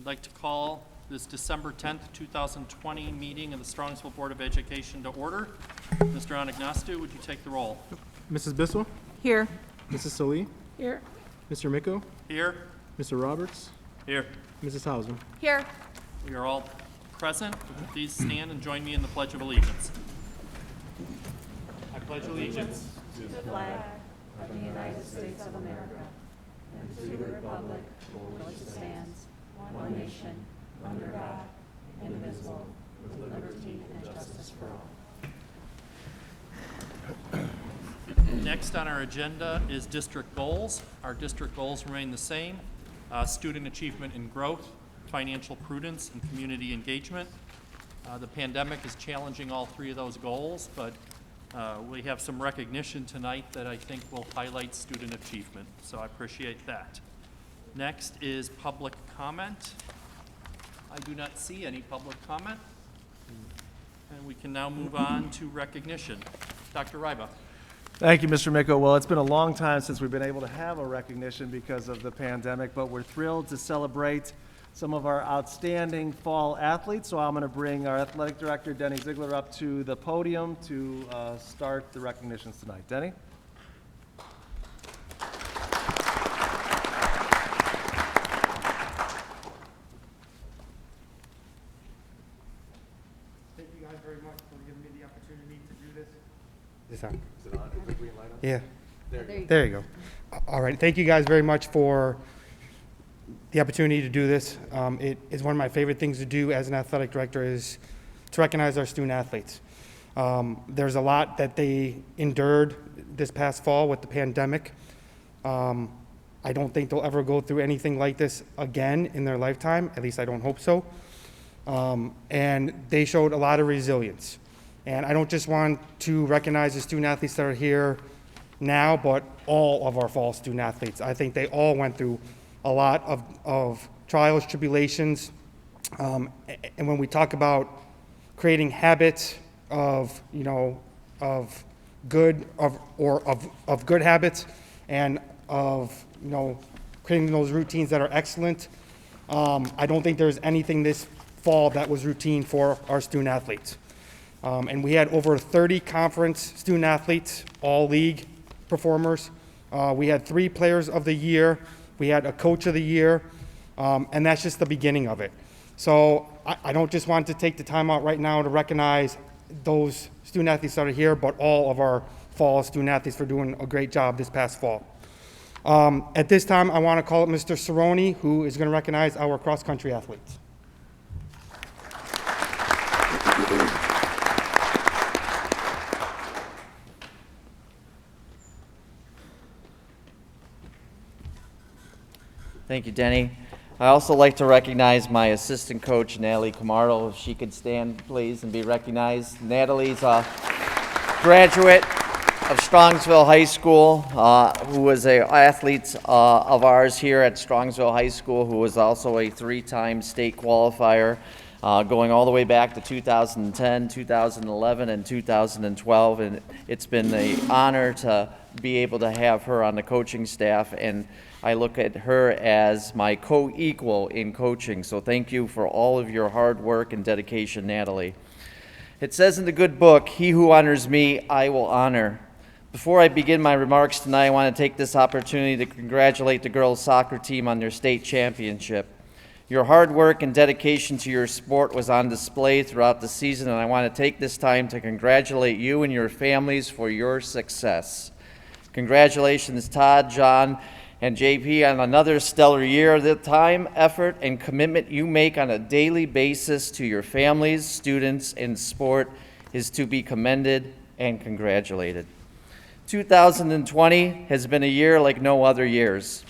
I'd like to call this December 10th, 2020 meeting of the Strongsville Board of Education to order. Mr. Anagnostou, would you take the roll? Mrs. Bissell? Here. Mrs. Salee? Here. Mr. Micko? Here. Mr. Roberts? Here. Mrs. Hauser? Here. We are all present. Would you please stand and join me in the Pledge of Allegiance? I pledge allegiance to the flag of the United States of America and to the republic for which it stands, one nation, under God, indivisible, with liberty and justice for all. Next on our agenda is district goals. Our district goals remain the same: student achievement and growth, financial prudence, and community engagement. The pandemic is challenging all three of those goals, but we have some recognition tonight that I think will highlight student achievement, so I appreciate that. Next is public comment. I do not see any public comment. And we can now move on to recognition. Dr. Ryba. Thank you, Mr. Micko. Well, it's been a long time since we've been able to have a recognition because of the pandemic, but we're thrilled to celebrate some of our outstanding fall athletes. So I'm going to bring our athletic director, Denny Ziegler, up to the podium to start the recognitions tonight. Denny? Thank you guys very much for giving me the opportunity to do this. Is it on? Is the green light on? Yeah. There you go. All right. Thank you guys very much for the opportunity to do this. It is one of my favorite things to do as an athletic director is to recognize our student athletes. There's a lot that they endured this past fall with the pandemic. I don't think they'll ever go through anything like this again in their lifetime. At least I don't hope so. And they showed a lot of resilience. And I don't just want to recognize the student athletes that are here now, but all of our fall student athletes. I think they all went through a lot of trials, tribulations. And when we talk about creating habits of good habits and of, creating those routines that are excellent, I don't think there's anything this fall that was routine for our student athletes. And we had over 30 conference student athletes, all league performers. We had 3 players of the year. We had a coach of the year. And that's just the beginning of it. So I don't just want to take the time out right now to recognize those student athletes that are here, but all of our fall student athletes for doing a great job this past fall. At this time, I want to call up Mr. Cerrone, who is going to recognize our cross-country athletes. Thank you, Denny. I also like to recognize my assistant coach, Natalie Camardo. If she could stand, please, and be recognized. Natalie's a graduate of Strongsville High School, who was an athlete of ours here at Strongsville High School, who was also a 3-time state qualifier, going all the way back to 2010, 2011, and 2012. And it's been an honor to be able to have her on the coaching staff, and I look at her as my co-equal in coaching. So thank you for all of your hard work and dedication, Natalie. It says in the good book, "He who honors me, I will honor." Before I begin my remarks tonight, I want to take this opportunity to congratulate the girls' soccer team on their state championship. Your hard work and dedication to your sport was on display throughout the season, and I want to take this time to congratulate you and your families for your success. Congratulations, Todd, John, and JP, on another stellar year. The time, effort, and commitment you make on a daily basis to your families, students, and sport is to be commended and congratulated. 2020 has been a year like no other years.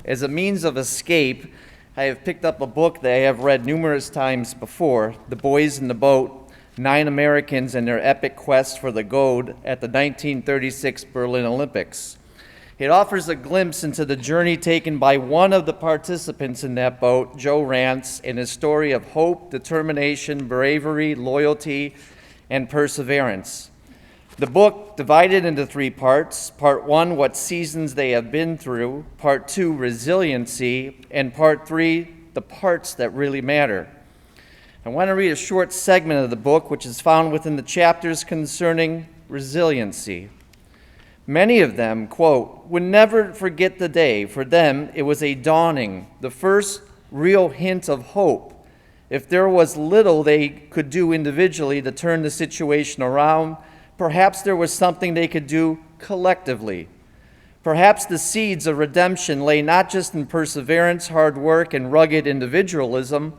As a means of escape, I have picked up a book that I have read numerous times before, The Boys in the Boat, 9 Americans and Their Epic Quest for the Gold at the 1936 Berlin Olympics. It offers a glimpse into the journey taken by one of the participants in that boat, Joe Rance, and his story of hope, determination, bravery, loyalty, and perseverance. The book divided into 3 parts. Part 1, what seasons they have been through. Part 2, resiliency. And Part 3, the parts that really matter. I want to read a short segment of the book, which is found within the chapters concerning resiliency. Many of them, quote, would never forget the day. For them, it was a dawning, the first real hint of hope. If there was little they could do individually to turn the situation around, perhaps there was something they could do collectively. Perhaps the seeds of redemption lay not just in perseverance, hard work, and rugged individualism.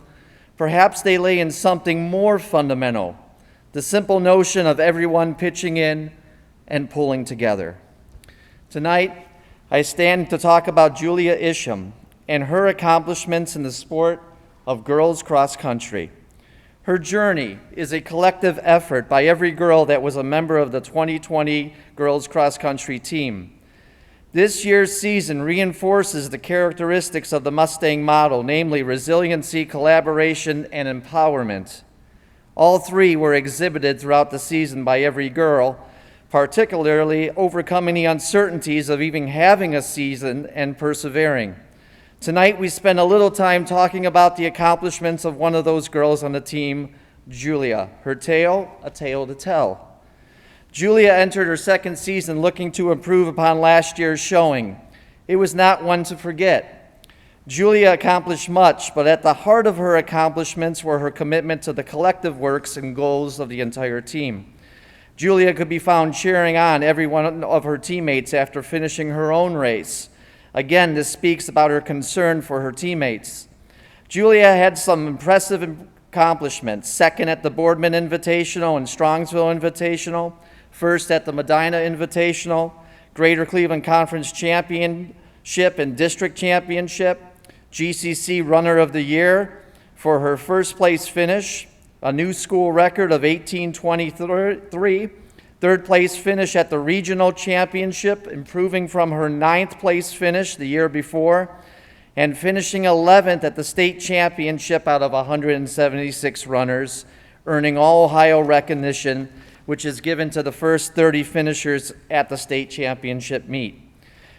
Perhaps they lay in something more fundamental, the simple notion of everyone pitching in and pulling together. Tonight, I stand to talk about Julia Isham and her accomplishments in the sport of girls cross country. Her journey is a collective effort by every girl that was a member of the 2020 girls cross country team. This year's season reinforces the characteristics of the Mustang model, namely resiliency, collaboration, and empowerment. All three were exhibited throughout the season by every girl, particularly overcoming the uncertainties of even having a season and persevering. Tonight, we spend a little time talking about the accomplishments of one of those girls on the team, Julia. Her tale, a tale to tell. Julia entered her second season looking to improve upon last year's showing. It was not one to forget. Julia accomplished much, but at the heart of her accomplishments were her commitment to the collective works and goals of the entire team. Julia could be found cheering on every one of her teammates after finishing her own race. Again, this speaks about her concern for her teammates. Julia had some impressive accomplishments: second at the Boardman Invitational and Strongsville Invitational, first at the Medina Invitational, Greater Cleveland Conference Championship and District Championship, GCC Runner of the Year for her first place finish, a new school record of 18:23, third place finish at the Regional Championship, improving from her ninth place finish the year before, and finishing 11th at the State Championship out of 176 runners, earning all Ohio recognition, which is given to the first 30 finishers at the State Championship meet.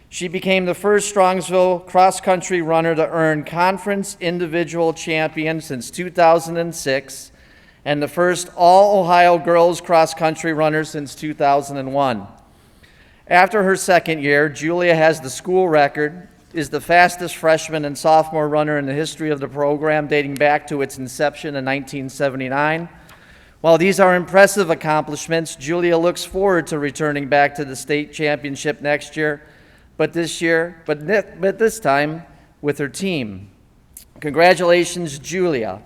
She became the first Strongsville cross-country runner to earn conference individual champion since 2006, and the first all-Ohio girls cross-country runner since 2001. After her second year, Julia has the school record, is the fastest freshman and sophomore runner in the history of the program, dating back to its inception in 1979. While these are impressive accomplishments, Julia looks forward to returning back to the state championship next year, but this time with her team. Congratulations, Julia.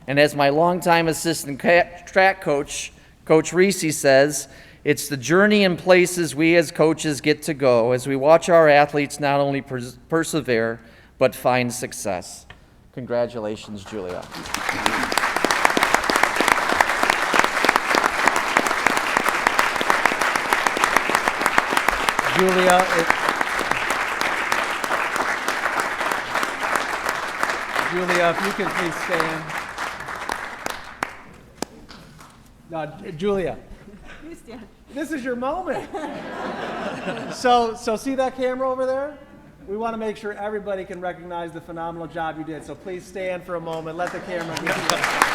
And as my longtime assistant track coach, Coach Reese, says, it's the journey and places we as coaches get to go as we watch our athletes not only persevere, but find success. Congratulations, Julia. Julia, if you can please stand. No, Julia, You stand. this is your moment. So see that camera over there? We want to make sure everybody can recognize the phenomenal job you did. So please stand for a moment. Let the camera get you.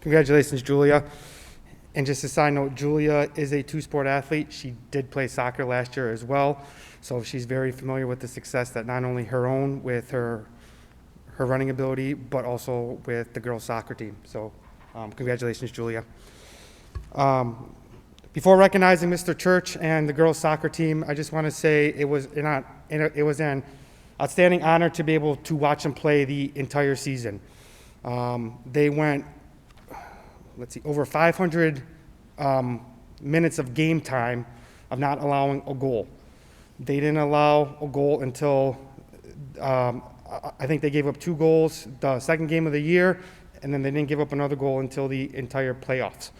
Congratulations, Julia. And just a side note, Julia is a two-sport athlete. She did play soccer last year as well, so she's very familiar with the success that not only her own with her running ability, but also with the girls' soccer team. So congratulations, Julia. Before recognizing Mr. Church and the girls' soccer team, I just want to say it was an outstanding honor to be able to watch them play the entire season. They went over 500 minutes of game time of not allowing a goal. They didn't allow a goal until, I think they gave up 2 goals the second game of the year, and then they didn't give up another goal until the entire playoffs.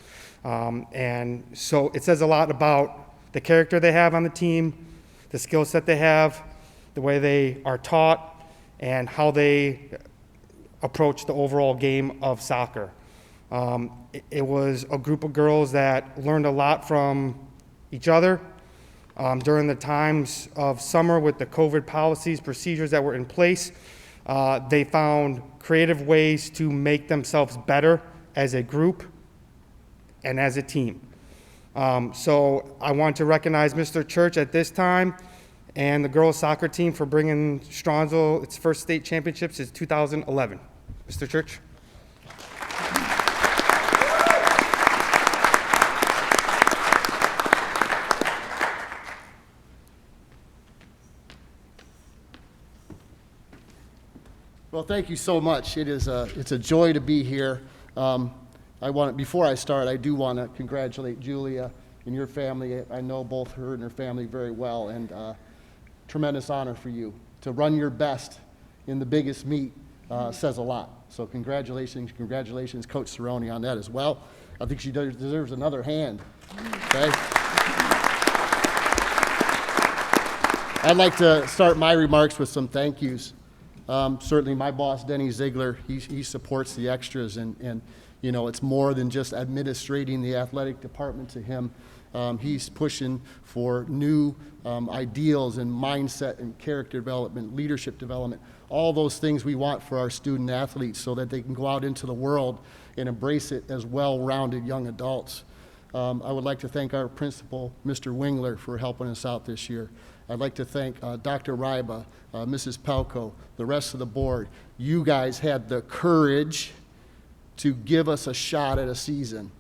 And so it says a lot about the character they have on the team, the skill set they have, the way they are taught, and how they approach the overall game of soccer. It was a group of girls that learned a lot from each other. During the times of summer with the COVID policies, procedures that were in place, they found creative ways to make themselves better as a group and as a team. So I want to recognize Mr. Church at this time and the girls soccer team for bringing Strongsville its first state championships in 2011. Mr. Church. Well, thank you so much. It's a joy to be here. Before I start, I do want to congratulate Julia and your family. I know both her and her family very well, and tremendous honor for you. To run your best in the biggest meet says a lot. So congratulations, Coach Cerrone, on that as well. I think she deserves another hand. Okay. I'd like to start my remarks with some thank yous. Certainly my boss, Denny Ziegler, he supports the extras, and you know, it's more than just administrating the athletic department to him. He's pushing for new ideals and mindset and character development, leadership development, all those things we want for our student athletes so that they can go out into the world and embrace it as well-rounded young adults. I would like to thank our principal, Mr. Wingler, for helping us out this year. I'd like to thank Dr. Ryba, Mrs. Pelko, the rest of the board. You guys had the courage to give us a shot at a season,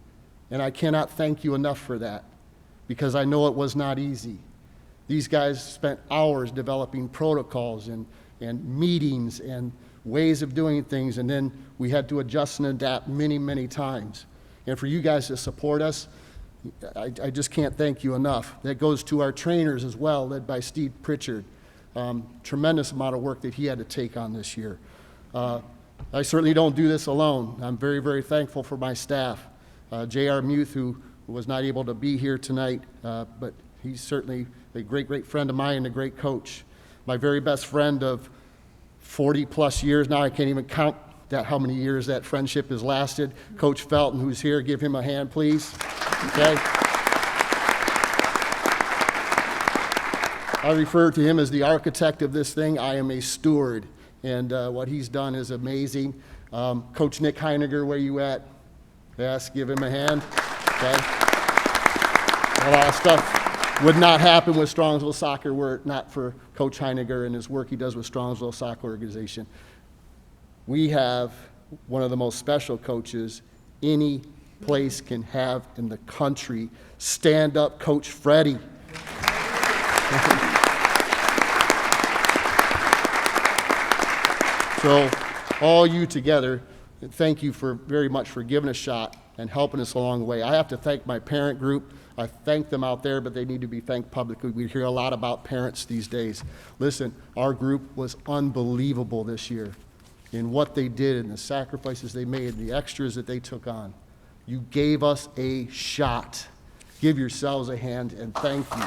and I cannot thank you enough for that, because I know it was not easy. These guys spent hours developing protocols and meetings and ways of doing things, and then we had to adjust and adapt many, many times. And for you guys to support us, I just can't thank you enough. That goes to our trainers as well, led by Steve Pritchard. Tremendous amount of work that he had to take on this year. I certainly don't do this alone. I'm very, very thankful for my staff. J.R. Muth, who was not able to be here tonight, but he's certainly a great, great friend of mine and a great coach. My very best friend of 40 plus years now, I can't even count how many years that friendship has lasted. Coach Felton, who's here, give him a hand, please. Okay. I refer to him as the architect of this thing. I am a steward, and what he's done is amazing. Coach Nick Heiniger, where you at? Yes, give him a hand. Okay. A lot of stuff would not happen with Strongsville Soccer were it not for Coach Heiniger and his work he does with Strongsville Soccer Organization. We have one of the most special coaches any place can have in the country. Stand up, Coach Freddie. So all you together, thank you very much for giving a shot and helping us along the way. I have to thank my parent group. I thank them out there, but they need to be thanked publicly. We hear a lot about parents these days. Listen, our group was unbelievable this year in what they did and the sacrifices they made and the extras that they took on. You gave us a shot. Give yourselves a hand and thank you.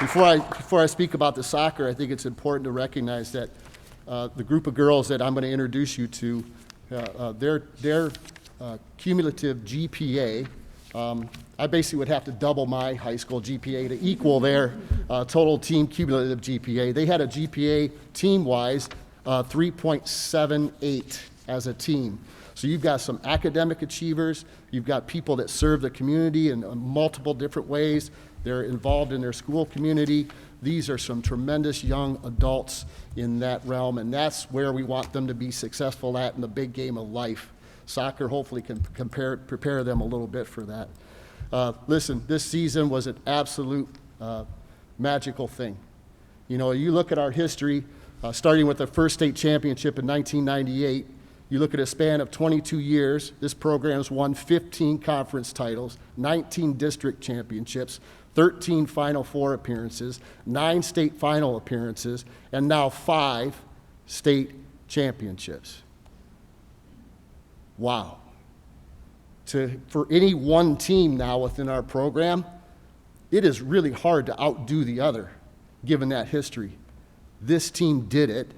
Before I speak about the soccer, I think it's important to recognize that the group of girls that I'm going to introduce you to, their cumulative GPA, I basically would have to double my high school GPA to equal their total team cumulative GPA. They had a GPA team-wise 3.78 as a team. So you've got some academic achievers, you've got people that serve the community in multiple different ways. They're involved in their school community. These are some tremendous young adults in that realm, and that's where we want them to be successful at in the big game of life. Soccer hopefully can prepare them a little bit for that. Listen, this season was an absolute magical thing. You know, you look at our history, starting with the first state championship in 1998, you look at a span of 22 years, this program's won 15 conference titles, 19 district championships, 13 Final Four appearances, 9 state final appearances, and now 5 state championships. Wow. For any one team now within our program, it is really hard to outdo the other, given that history. This team did it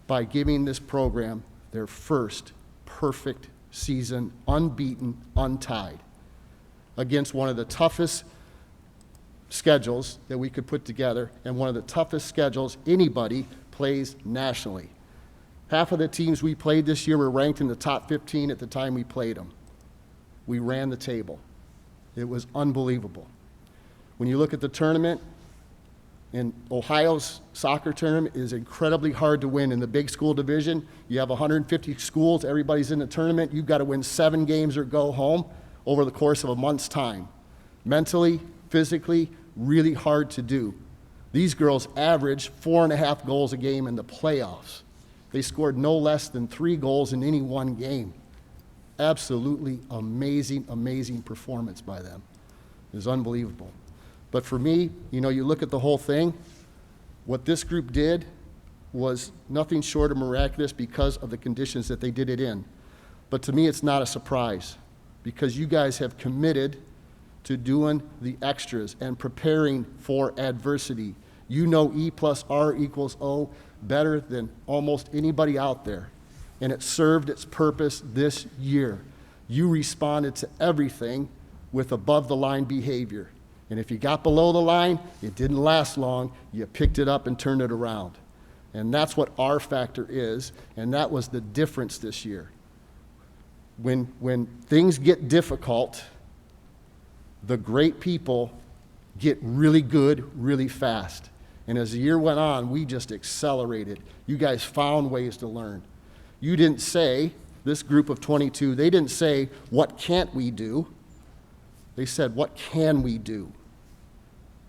by giving this program their first perfect season, unbeaten, untied, against one of the toughest schedules that we could put together and one of the toughest schedules anybody plays nationally. Half of the teams we played this year were ranked in the top 15 at the time we played them. We ran the table. It was unbelievable. When you look at the tournament, and Ohio's soccer tournament is incredibly hard to win in the big school division. You have 150 schools, everybody's in the tournament. You've got to win 7 games or go home over the course of a month's time. Mentally, physically, really hard to do. These girls average 4.5 goals a game in the playoffs. They scored no less than 3 goals in any one game. Absolutely amazing, amazing performance by them. It was unbelievable. But for me, you know, you look at the whole thing, what this group did was nothing short of miraculous because of the conditions that they did it in. But to me, it's not a surprise because you guys have committed to doing the extras and preparing for adversity. You know E plus R equals O better than almost anybody out there. And it served its purpose this year. You responded to everything with above-the-line behavior. And if you got below the line, it didn't last long. You picked it up and turned it around. And that's what our factor is, and that was the difference this year. When things get difficult, the great people get really good really fast. And as the year went on, we just accelerated. You guys found ways to learn. You didn't say, this group of 22, they didn't say, what can't we do? They said, what can we do?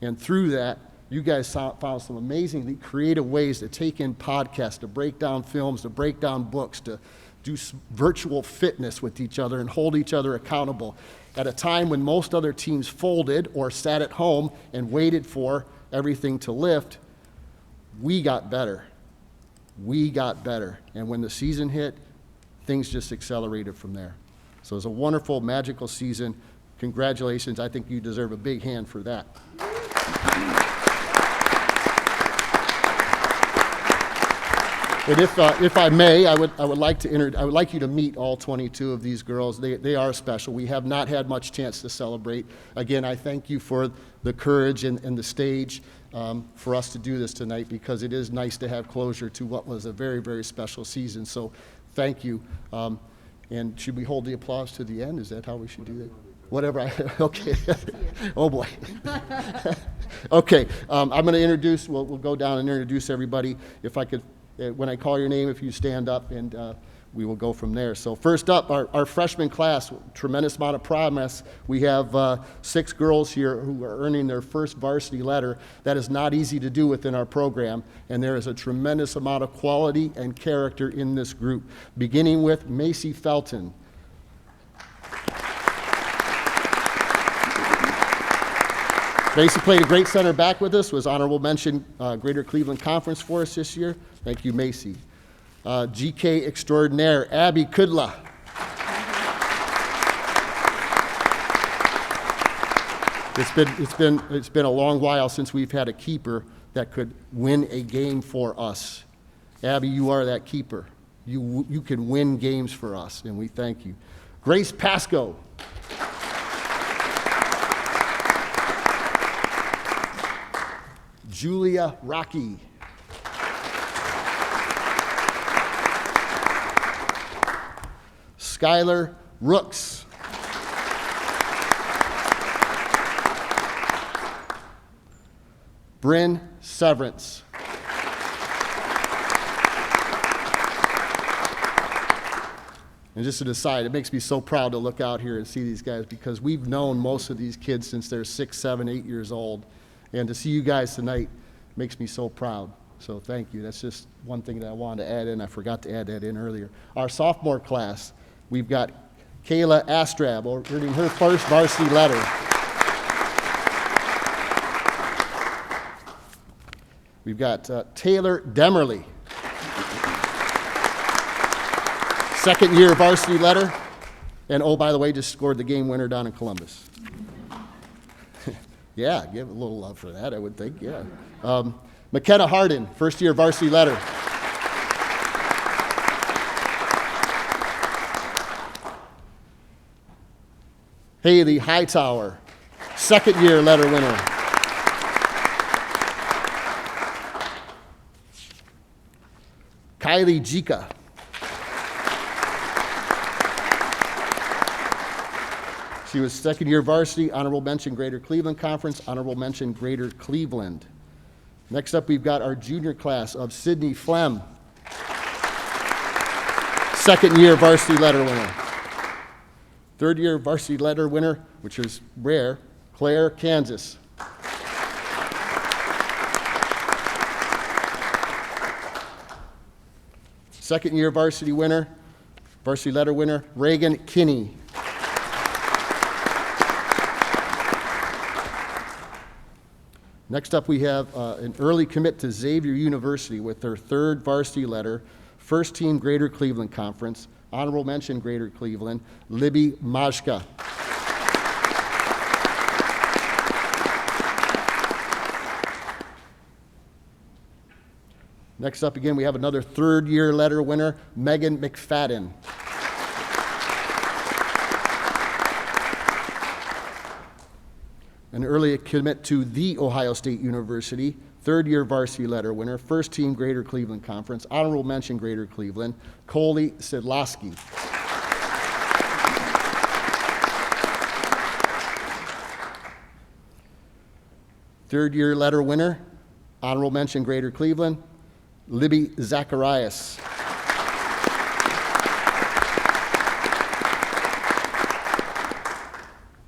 And through that, you guys found some amazingly creative ways to take in podcasts, to break down films, to break down books, to do virtual fitness with each other and hold each other accountable. At a time when most other teams folded or sat at home and waited for everything to lift, we got better. We got better. And when the season hit, things just accelerated from there. So it was a wonderful, magical season. Congratulations. I think you deserve a big hand for that. And if I may, I would like you to meet all 22 of these girls. They are special. We have not had much chance to celebrate. Again, I thank you for the courage and the stage for us to do this tonight, because it is nice to have closure to what was a very, very special season. So thank you. And should we hold the applause to the end? Is that how we should do that? Whatever. Okay. Oh boy. Okay. I'm going to introduce. We'll go down and introduce everybody. If I could, when I call your name, if you stand up, and we will go from there. So first up, our freshman class. Tremendous amount of promise. We have 6 girls here who are earning their first varsity letter. That is not easy to do within our program, and there is a tremendous amount of quality and character in this group. Beginning with Macy Felton. Macy played a great center back with us, was honorable mention Greater Cleveland Conference for us this year. Thank you, Macy. GK extraordinaire, Abby Kudla. It's been a long while since we've had a keeper that could win a game for us. Abby, you are that keeper. You can win games for us, and we thank you. Grace Pasco. Julia Rocky. Skylar Rooks. Bryn Severance. And just an aside, it makes me so proud to look out here and see these guys, because we've known most of these kids since they're 6, 7, 8 years old. And to see you guys tonight makes me so proud. So thank you. That's just one thing that I wanted to add in. I forgot to add that in earlier. Our sophomore class, we've got Kayla Astrab earning her first varsity letter. We've got Taylor Demerly. second-year varsity letter. And oh, by the way, just scored the game winner down in Columbus. Yeah, give a little love for that, I would think, yeah. McKenna Hardin, first-year varsity letter. Haley Hightower, second-year letter winner. Kylie Jika. She was second-year varsity, honorable mention Greater Cleveland Conference, honorable mention Greater Cleveland. Next up, we've got our junior class of Sydney Flem, second-year varsity letter winner. Third-year varsity letter winner, which is rare, Claire Kansas. Second-year varsity letter winner, Reagan Kinney. Next up, we have an early commit to Xavier University with their third varsity letter, first team Greater Cleveland Conference, honorable mention Greater Cleveland, Libby Majka. Next up again, we have another third-year letter winner, Megan McFadden. An early commit to The Ohio State University, third-year varsity letter winner, first team Greater Cleveland Conference, honorable mention Greater Cleveland, Coley Sidlowski. Third-year letter winner, honorable mention Greater Cleveland, Libby Zacharias.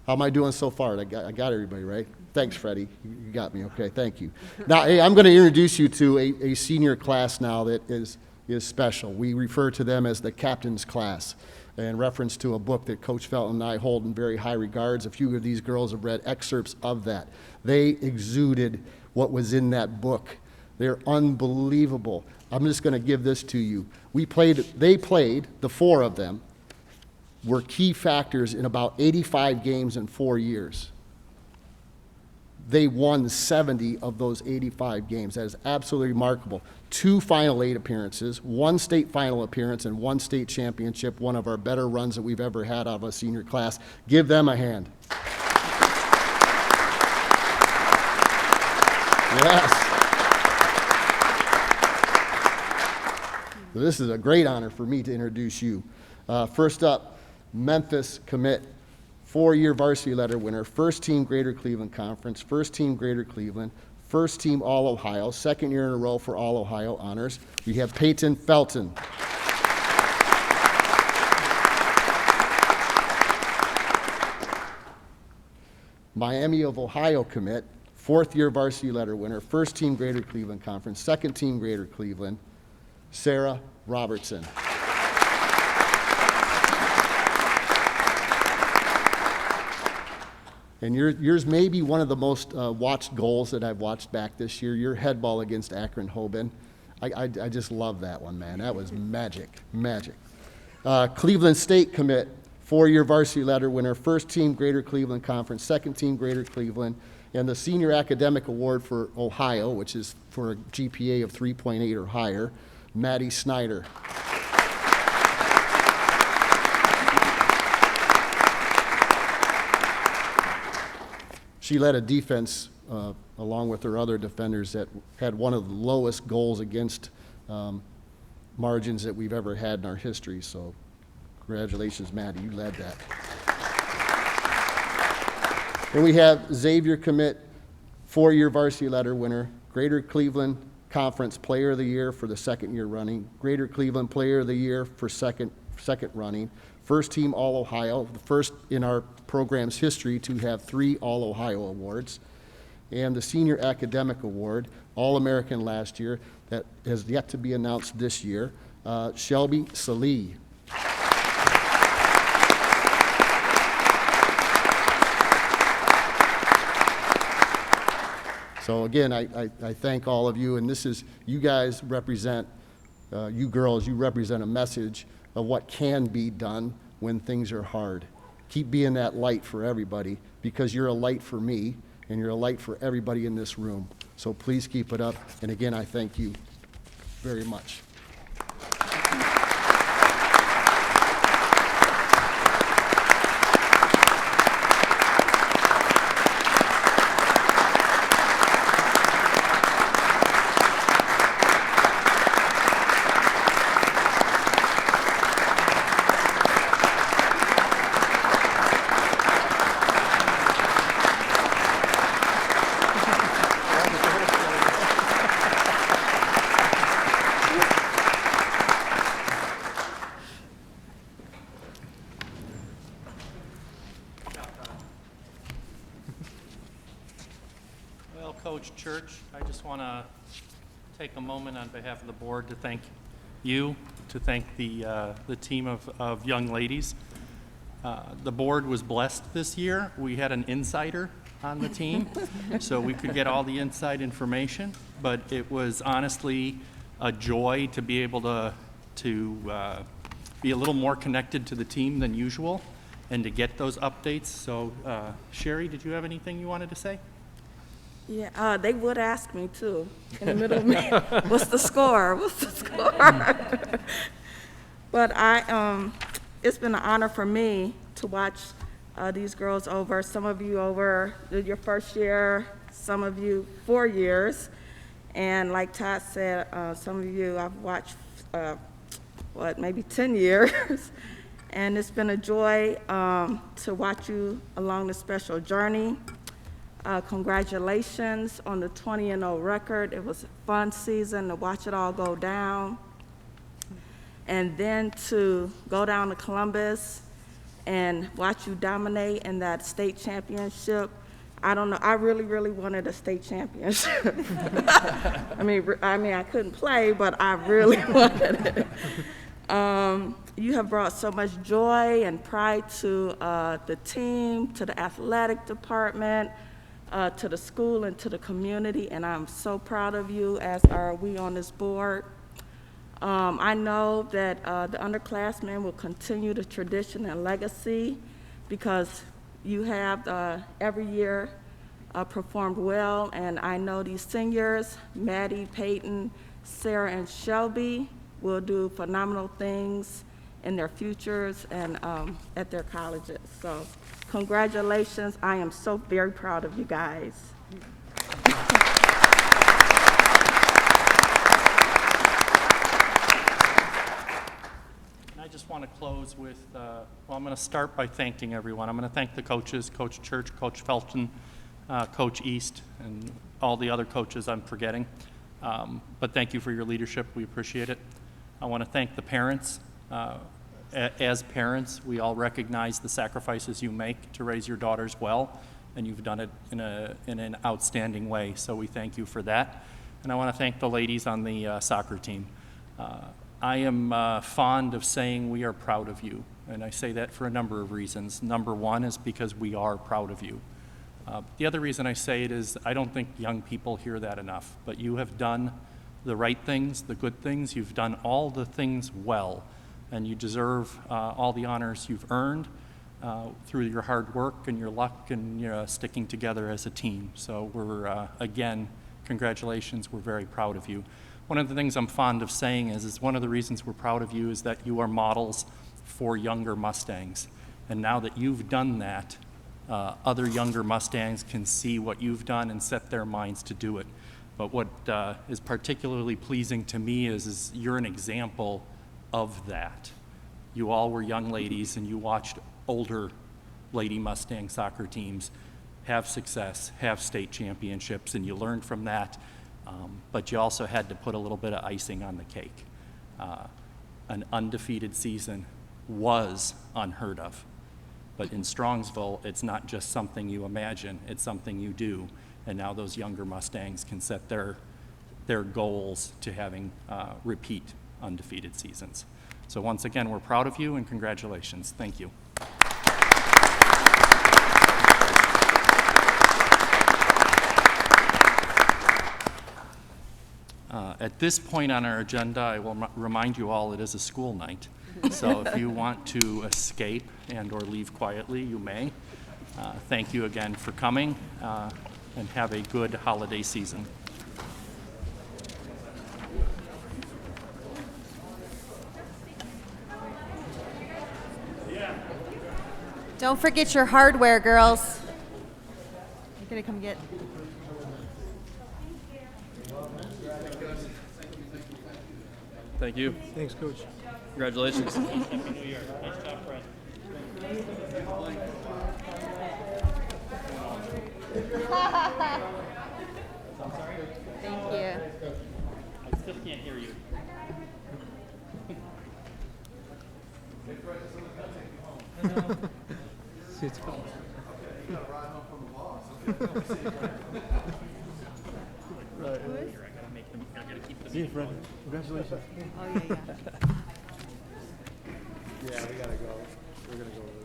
How am I doing so far? I got everybody, right? Thanks, Freddie. You got me. Okay, thank you. Now, hey, I'm going to introduce you to a senior class now that is special. We refer to them as the captain's class, in reference to a book that Coach Felton and I hold in very high regards. A few of these girls have read excerpts of that. They exuded what was in that book. They're unbelievable. I'm just going to give this to you. They played, the four of them, were key factors in about 85 games in 4 years. They won 70 of those 85 games. That is absolutely remarkable. 2 Final Eight appearances, 1 state final appearance, and 1 state championship, one of our better runs that we've ever had out of a senior class. Give them a hand. Yes. This is a great honor for me to introduce you. First up, Memphis commit, 4-year varsity letter winner, first team Greater Cleveland Conference, first team Greater Cleveland, first team All-Ohio, second year in a row for All-Ohio honors. We have Peyton Felton. Miami of Ohio commit, 4th-year varsity letter winner, first team Greater Cleveland Conference, second team Greater Cleveland, Sarah Robertson. And yours may be one of the most watched goals that I've watched back this year, your head ball against Akron-Hoban. I just love that one, man. That was magic, magic. Cleveland State commit, 4-year varsity letter winner, first team Greater Cleveland Conference, second team Greater Cleveland, and the Senior Academic Award for Ohio, which is for a GPA of 3.8 or higher, Maddie Snyder. She led a defense along with her other defenders that had one of the lowest goals against margins that we've ever had in our history. So congratulations, Maddie, you led that. And we have Xavier commit, 4-year varsity letter winner, Greater Cleveland Conference Player of the Year for the second year running, Greater Cleveland Player of the Year for second running, first team All-Ohio, the first in our program's history to have 3 All-Ohio awards, and the Senior Academic Award, All-American last year, that has yet to be announced this year, Shelby Salee. So again, I thank all of you, and this is, you guys represent, you girls, you represent a message of what can be done when things are hard. Keep being that light for everybody, because you're a light for me and you're a light for everybody in this room. So please keep it up. And again, I thank you very much. Well, Coach Church, I just want to take a moment on behalf of the board to thank you, to thank the team of young ladies. The board was blessed this year. We had an insider on the team, so we could get all the inside information, but it was honestly a joy to be able to be a little more connected to the team than usual and to get those updates. So, Sherry, did you have anything you wanted to say? Yeah, they would ask me too, in the middle of me, what's the score? What's the score? But it's been an honor for me to watch these girls over, some of you over your first year, some of you 4 years. And like Todd said, some of you I've watched, maybe 10 years. And it's been a joy to watch you along this special journey. Congratulations on the 20-0 record. It was a fun season to watch it all go down. And then to go down to Columbus and watch you dominate in that state championship. I don't know, I really, really wanted a state championship. I mean, I couldn't play, but I really wanted it. You have brought so much joy and pride to the team, to the athletic department, to the school and to the community, and I'm so proud of you, as are we on this board. I know that the underclassmen will continue the tradition and legacy, because you have every year performed well, and I know these seniors, Maddie, Peyton, Sarah, and Shelby, will do phenomenal things in their futures and at their colleges. So congratulations. I am so very proud of you guys. I just want to close with, I'm going to start by thanking everyone. I'm going to thank the coaches, Coach Church, Coach Felton, Coach East, and all the other coaches I'm forgetting. But thank you for your leadership. We appreciate it. I want to thank the parents. As parents, we all recognize the sacrifices you make to raise your daughters well, and you've done it in an outstanding way, so we thank you for that. And I want to thank the ladies on the soccer team. I am fond of saying we are proud of you, and I say that for a number of reasons. Number one is because we are proud of you. The other reason I say it is I don't think young people hear that enough, but you have done the right things, the good things. You've done all the things well, and you deserve all the honors you've earned through your hard work and your luck and sticking together as a team. So we're, again, congratulations. We're very proud of you. One of the things I'm fond of saying is one of the reasons we're proud of you is that you are models for younger Mustangs. And now that you've done that, other younger Mustangs can see what you've done and set their minds to do it. But what is particularly pleasing to me is you're an example of that. You all were young ladies, and you watched older Lady Mustang soccer teams have success, have state championships, and you learned from that. But you also had to put a little bit of icing on the cake. An undefeated season was unheard of. But in Strongsville, it's not just something you imagine, it's something you do. And now those younger Mustangs can set their goals to having repeat undefeated seasons. So once again, we're proud of you and congratulations. Thank you. At this point on our agenda, I will remind you all it is a school night. So if you want to escape and/or leave quietly, you may. Thank you again for coming, and have a good holiday season. Don't forget your hardware, girls. You're gonna come get. Thank you. Thanks, Coach. Congratulations. Happy New Year. Nice job, Fred. Thank you. I still can't hear you. See, it's fun. See you, Fred. Congratulations. Oh, yeah, yeah. Yeah, we gotta go. We're gonna go with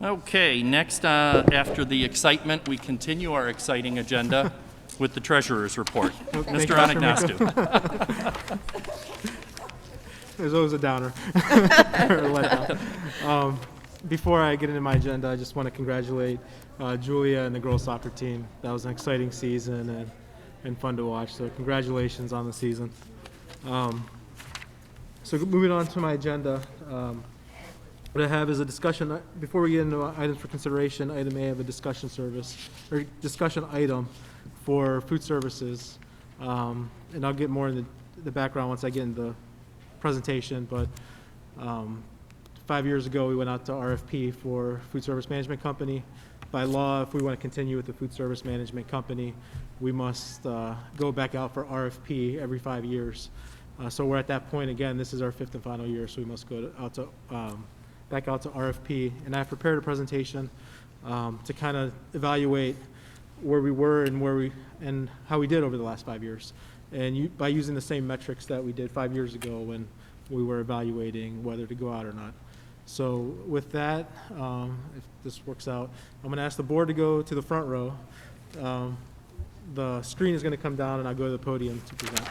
it. Okay, next, after the excitement, we continue our exciting agenda with the treasurer's report. Thank Mr. you, Mr. Anagnostou. There's always a downer. Or a letdown. Before I get into my agenda, I just want to congratulate Julia and the girls soccer team. That was an exciting season and fun to watch. So congratulations on the season. So moving on to my agenda, what I have is a discussion. Before we get into items for consideration, item A, I have a discussion service or discussion item for food services, and I'll get more in the background once I get into the presentation. But 5 years ago, we went out to RFP for food service management company. By law, if we want to continue with the food service management company, we must go back out for RFP every 5 years. So we're at that point again. This is our 5th and final year, so we must go back out to RFP. And I've prepared a presentation to kind of evaluate where we were and how we did over the last 5 years. And by using the same metrics that we did 5 years ago when we were evaluating whether to go out or not. So with that, if this works out, I'm going to ask the board to go to the front row. The screen is going to come down, and I'll go to the podium to present.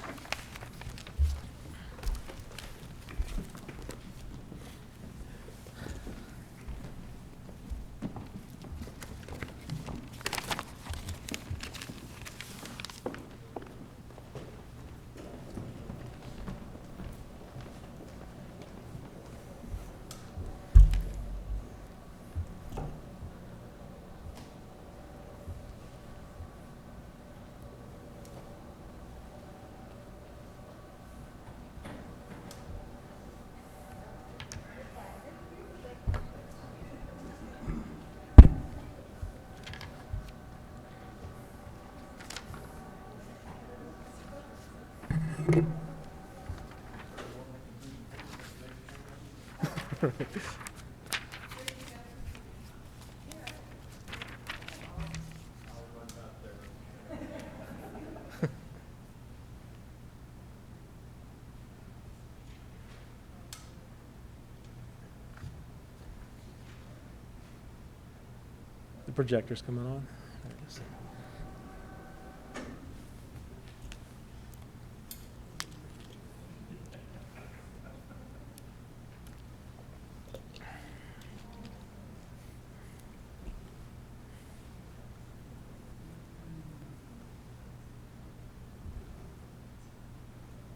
The projector's coming on. There it is.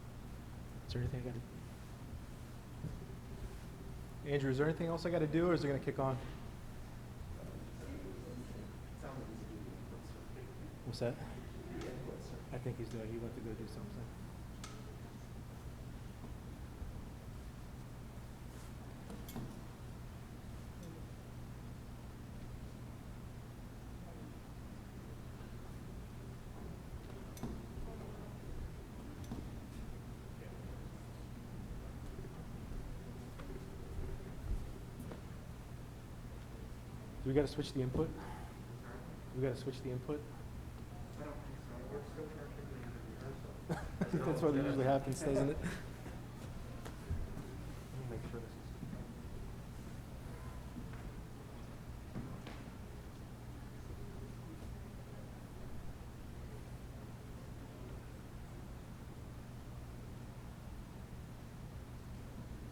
Is there anything I got to... Andrew, is there anything else I got to do, or is it going to kick on? What's that? I think he's doing. He went to go do something. Do we got to switch the input? We got to switch the input? That's what usually happens, doesn't it? Let me make sure this is...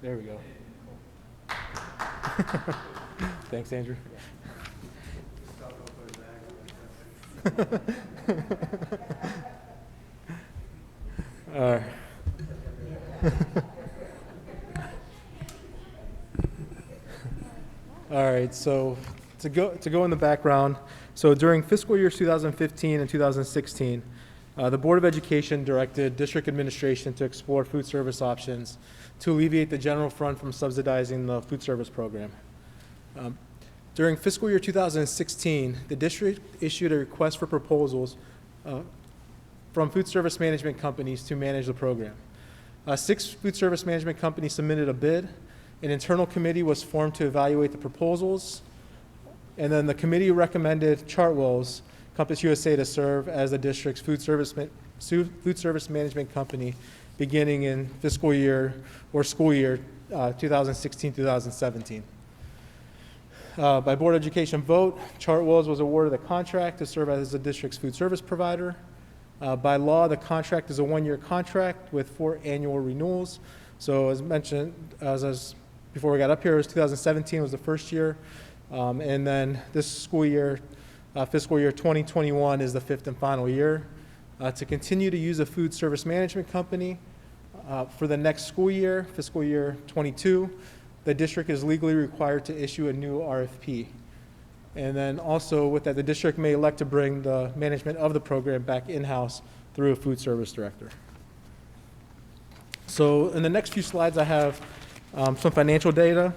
There we go. Thanks, Andrew. All right. All right, so to go in the background, so during fiscal years 2015 and 2016, the Board of Education directed district administration to explore food service options to alleviate the general fund from subsidizing the food service program. During fiscal year 2016, the district issued a request for proposals from food service management companies to manage the program. 6 food service management companies submitted a bid. An internal committee was formed to evaluate the proposals, and then the committee recommended Chartwell's Compass USA to serve as the district's food service management company beginning in fiscal year or school year 2016-2017. By Board of Education vote, Chartwell's was awarded a contract to serve as the district's food service provider. By law, the contract is a 1-year contract with 4 annual renewals. So as mentioned, before we got up here, it was 2017 was the first year. And then this school year, fiscal year 2021 is the 5th and final year. To continue to use a food service management company for the next school year, fiscal year 22, the district is legally required to issue a new RFP. And then also with that, the district may elect to bring the management of the program back in-house through a food service director. So in the next few slides, I have some financial data,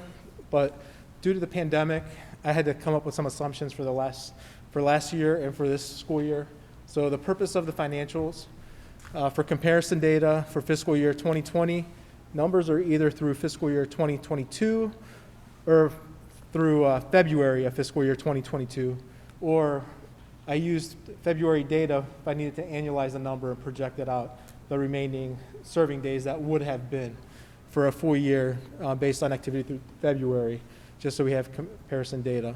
but due to the pandemic, I had to come up with some assumptions for last year and for this school year. So the purpose of the financials, for comparison data for fiscal year 2020, numbers are either through fiscal year 2022 or through February of fiscal year 2022, or I used February data if I needed to annualize the number and project it out the remaining serving days that would have been for a full year based on activity through February, just so we have comparison data.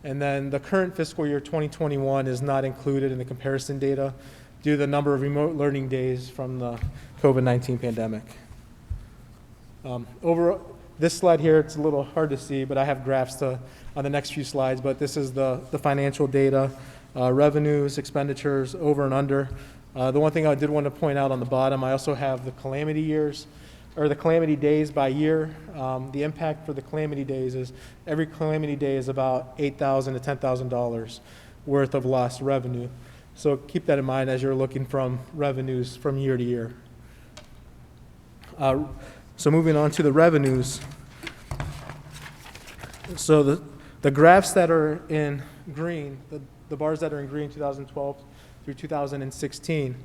And then the current fiscal year 2021 is not included in the comparison data due to the number of remote learning days from the COVID-19 pandemic. Over this slide here, it's a little hard to see, but I have graphs on the next few slides, but this is the financial data, revenues, expenditures, over and under. The one thing I did want to point out on the bottom, I also have the calamity years, or the calamity days by year. The impact for the calamity days is every calamity day is about $8,000 to $10,000 worth of lost revenue. So keep that in mind as you're looking from revenues from year to year. So moving on to the revenues. So the graphs that are in green, the bars that are in green 2012 through 2016,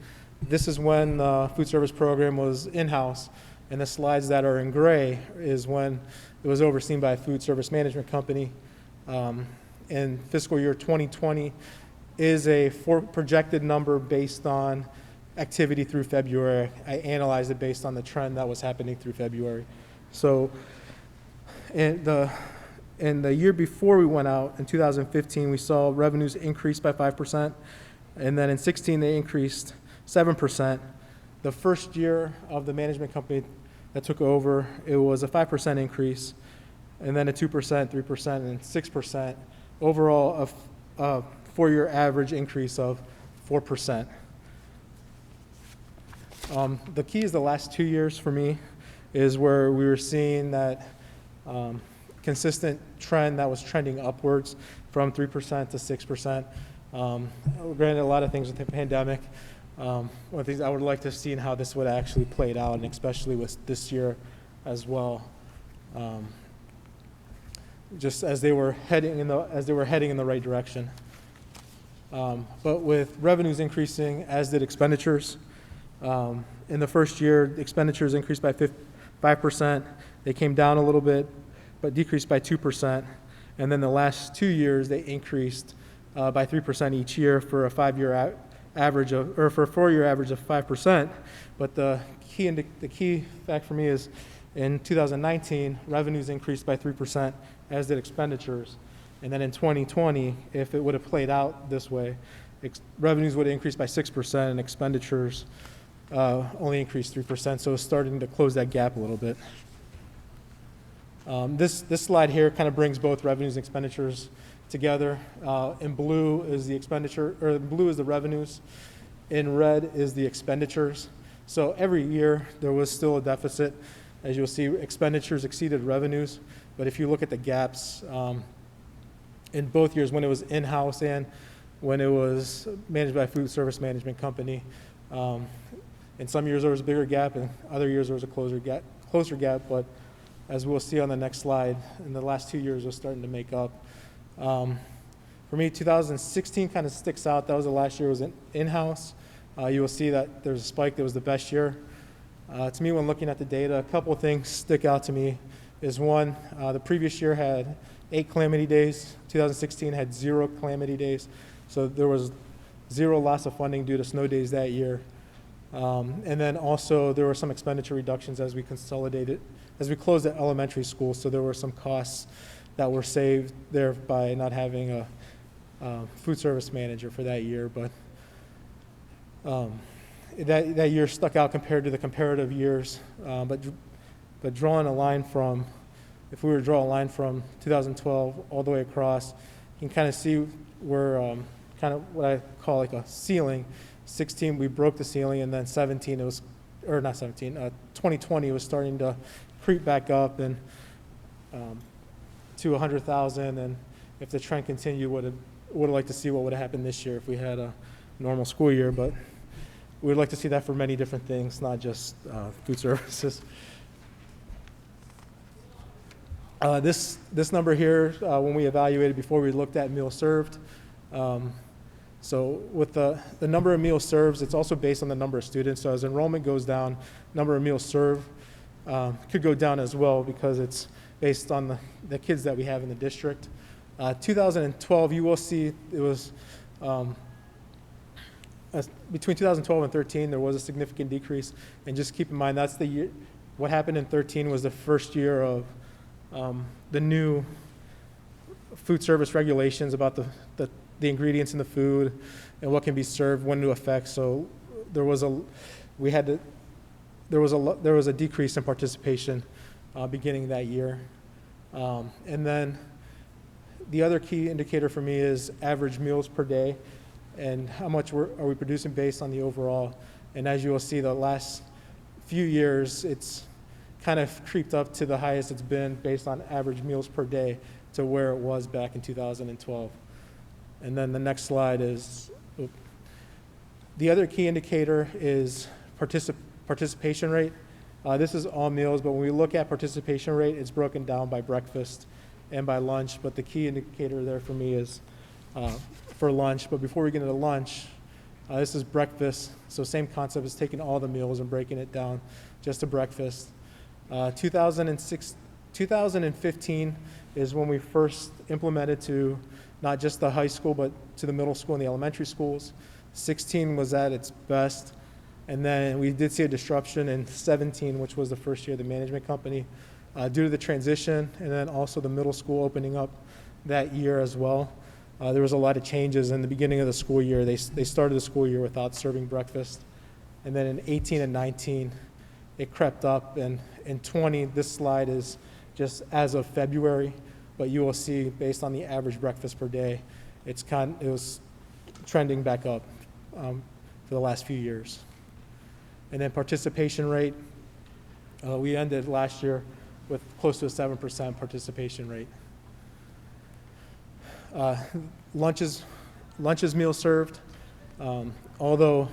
this is when the food service program was in-house. And the slides that are in gray is when it was overseen by a food service management company. And fiscal year 2020 is a projected number based on activity through February. I analyzed it based on the trend that was happening through February. So in the year before we went out, in 2015, we saw revenues increase by 5%. And then in 16, they increased 7%. The first year of the management company that took over, it was a 5% increase, and then a 2%, 3%, and 6%. Overall, a 4-year average increase of 4%. The key is the last 2 years for me is where we were seeing that consistent trend that was trending upwards from 3% to 6%. Granted, a lot of things with the pandemic. One of the things I would like to see how this would actually played out, and especially with this year as well. Just as they were heading in the right direction. But with revenues increasing, as did expenditures. In the first year, expenditures increased by 5%. They came down a little bit, but decreased by 2%. And then the last 2 years, they increased by 3% each year for a 5-year average of, or for a 4-year average of 5%. But the key fact for me is in 2019, revenues increased by 3%, as did expenditures. And then in 2020, if it would have played out this way, revenues would have increased by 6% and expenditures only increased 3%. So it's starting to close that gap a little bit. This slide here kind of brings both revenues and expenditures together. In blue is the expenditure, or blue is the revenues. In red is the expenditures. So every year there was still a deficit. As you'll see, expenditures exceeded revenues. But if you look at the gaps, in both years, when it was in-house and when it was managed by a food service management company, in some years there was a bigger gap, and other years there was a closer gap. But as we'll see on the next slide, in the last 2 years was starting to make up. For me, 2016 kind of sticks out. That was the last year it was in-house. You will see that there's a spike. That was the best year. To me, when looking at the data, a couple of things stick out to me. Is one, the previous year had 8 calamity days. 2016 had 0 calamity days. So there was 0 loss of funding due to snow days that year. And then also there were some expenditure reductions as we consolidated, as we closed the elementary school. So there were some costs that were saved there by not having a food service manager for that year. But that year stuck out compared to the comparative years. But drawing a line from, if we were to draw a line from 2012 all the way across, you can kind of see where kind of what I call like a ceiling. 16, we broke the ceiling, and then 17, it was, or not 17, 2020 was starting to creep back up and to 100,000. And if the trend continued, would have liked to see what would have happened this year if we had a normal school year. But we would like to see that for many different things, not just food services. This number here, when we evaluated before, we looked at meals served. So with the number of meals served, it's also based on the number of students. So as enrollment goes down, number of meals served could go down as well because it's based on the kids that we have in the district. 2012, you will see it was between 2012 and 13, there was a significant decrease. And just keep in mind, that's the year. What happened in 13 was the first year of the new food service regulations about the ingredients in the food and what can be served, went into effect. So there was a decrease in participation beginning that year. And then the other key indicator for me is average meals per day and how much are we producing based on the overall. And as you will see, the last few years, it's kind of creeped up to the highest it's been based on average meals per day to where it was back in 2012. And then the next slide is, the other key indicator is participation rate. This is all meals, but when we look at participation rate, it's broken down by breakfast and by lunch. But the key indicator there for me is for lunch. But before we get into lunch, this is breakfast. So same concept as taking all the meals and breaking it down just to breakfast. 2015 is when we first implemented to not just the high school, but to the middle school and the elementary schools. 16 was at its best. And then we did see a disruption in 17, which was the first year of the management company, due to the transition and then also the middle school opening up that year as well. There was a lot of changes in the beginning of the school year. They started the school year without serving breakfast. And then in 18 and 19, it crept up. And in 20, this slide is just as of February, but you will see based on the average breakfast per day, it was trending back up for the last few years. And then participation rate, we ended last year with close to a 7% participation rate. Lunches meal served, although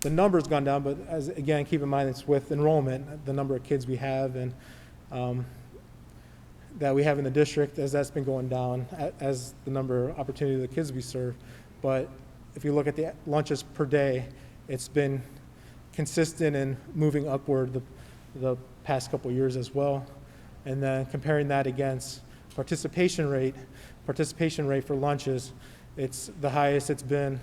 the number's gone down, but again, keep in mind it's with enrollment, the number of kids we have and that we have in the district, as that's been going down, as the number of opportunity of the kids we serve. But if you look at the lunches per day, it's been consistent and moving upward the past couple of years as well. And then comparing that against participation rate for lunches, it's the highest it's been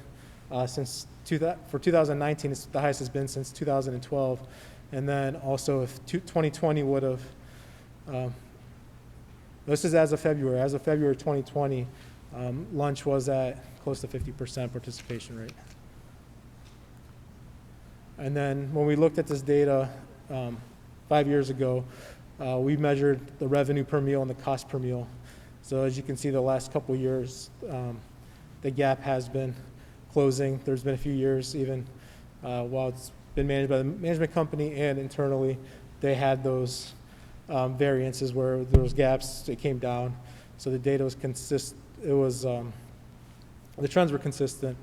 for 2019, it's the highest it's been since 2012. And then also if 2020 would have, this is as of February 2020, lunch was at close to 50% participation rate. And then when we looked at this data 5 years ago, we measured the revenue per meal and the cost per meal. So as you can see, the last couple years, the gap has been closing. There's been a few years even while it's been managed by the management company and internally, they had those variances where there was gaps, it came down. So the data was the trends were consistent.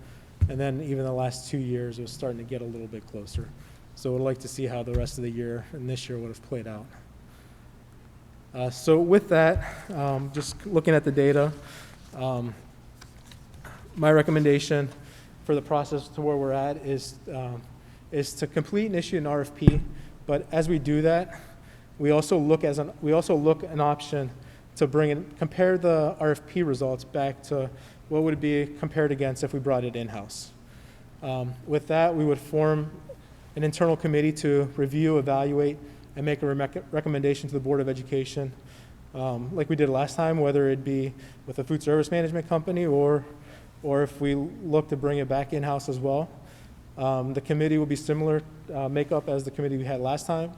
And then even the last 2 years, it was starting to get a little bit closer. So we'd like to see how the rest of the year and this year would have played out. So with that, just looking at the data, my recommendation for the process to where we're at is to complete and issue an RFP. But as we do that, we also look an option to compare the RFP results back to what would it be compared against if we brought it in-house. With that, we would form an internal committee to review, evaluate, and make a recommendation to the Board of Education, like we did last time, whether it be with a food service management company or if we look to bring it back in-house as well. The committee will be similar makeup as the committee we had last time,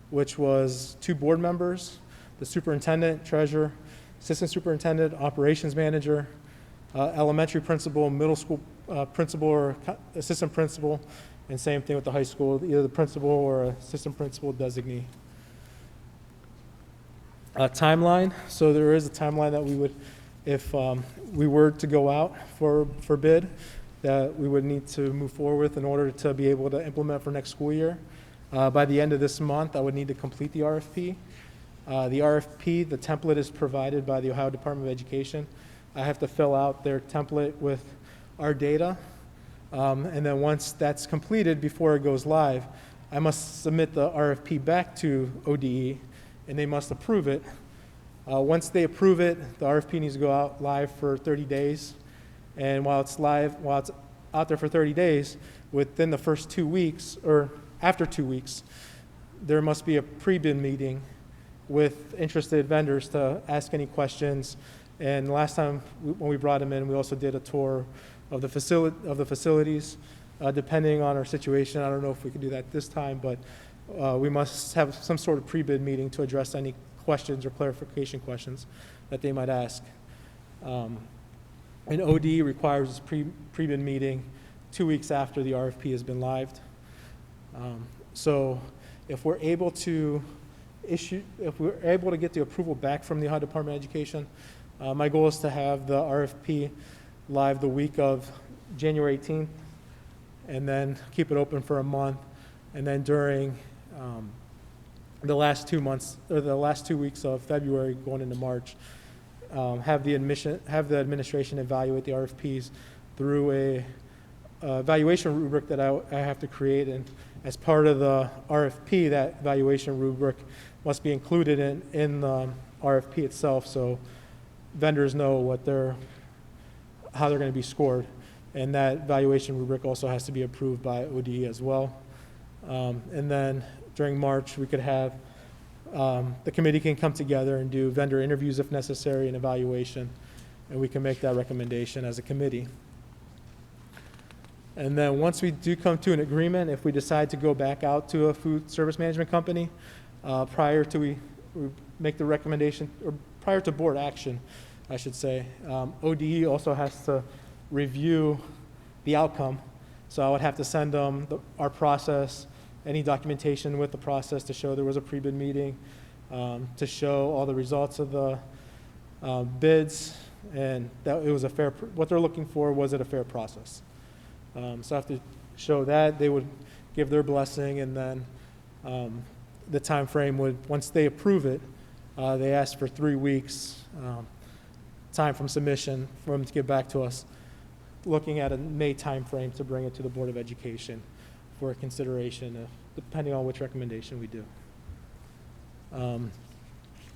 which was 2 board members, the superintendent, treasurer, assistant superintendent, operations manager, elementary principal, middle school principal or assistant principal, and same thing with the high school, either the principal or assistant principal designee. Timeline, so there is a timeline that we would, if we were to go out for bid, that we would need to move forward with in order to be able to implement for next school year. By the end of this month, I would need to complete the RFP. The RFP, the template is provided by the Ohio Department of Education. I have to fill out their template with our data. And then once that's completed, before it goes live, I must submit the RFP back to ODE, and they must approve it. Once they approve it, the RFP needs to go out live for 30 days. And while it's out there for 30 days, within the first 2 weeks, or after 2 weeks, there must be a pre-bid meeting with interested vendors to ask any questions. And last time when we brought them in, we also did a tour of the facilities. Depending on our situation, I don't know if we can do that this time, but we must have some sort of pre-bid meeting to address any questions or clarification questions that they might ask. And OD requires a pre-bid meeting 2 weeks after the RFP has been lived. So if we're able to get the approval back from the Ohio Department of Education, my goal is to have the RFP live the week of January 18th, and then keep it open for a month, and then during the last 2 months, or the last 2 weeks of February going into March, have the administration evaluate the RFPs through a evaluation rubric that I have to create, and as part of the RFP, that evaluation rubric must be included in the RFP itself, so vendors know how they're going to be scored. And that valuation rubric also has to be approved by ODE as well. And then during March, we could have, the committee can come together and do vendor interviews if necessary and evaluation, and we can make that recommendation as a committee. And then once we do come to an agreement, if we decide to go back out to a food service management company, prior to we make the recommendation, or prior to board action, I should say, ODE also has to review the outcome. So I would have to send them our process, any documentation with the process to show there was a pre-bid meeting, to show all the results of the bids, and that it was what they're looking for, was it a fair process? So I have to show that. They would give their blessing, and then the time frame would, once they approve it, they ask for 3 weeks time from submission for them to get back to us, looking at a May time frame to bring it to the Board of Education for consideration, depending on which recommendation we do.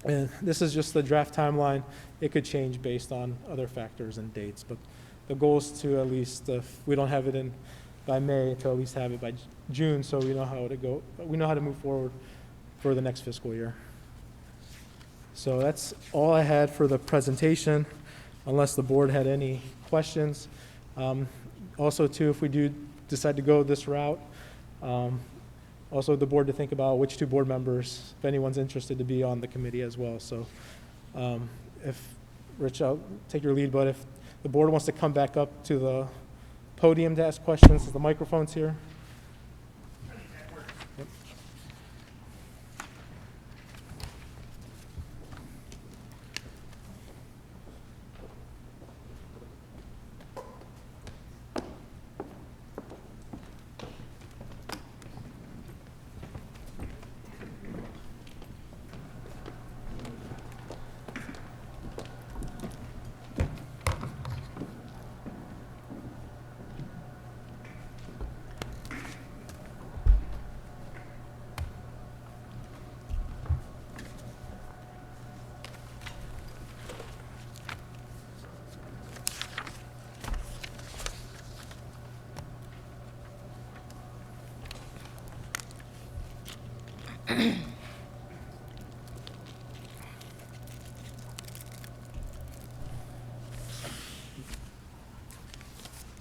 And this is just the draft timeline. It could change based on other factors and dates, but the goal is to at least, if we don't have it by May, to at least have it by June, so we know how to go. We know how to move forward for the next fiscal year. So that's all I had for the presentation, unless the board had any questions. Also, too, if we do decide to go this route, also the board to think about which 2 board members, if anyone's interested, to be on the committee as well. So if, Rich, I'll take your lead, but if the board wants to come back up to the podium to ask questions, the microphone's here. Yep.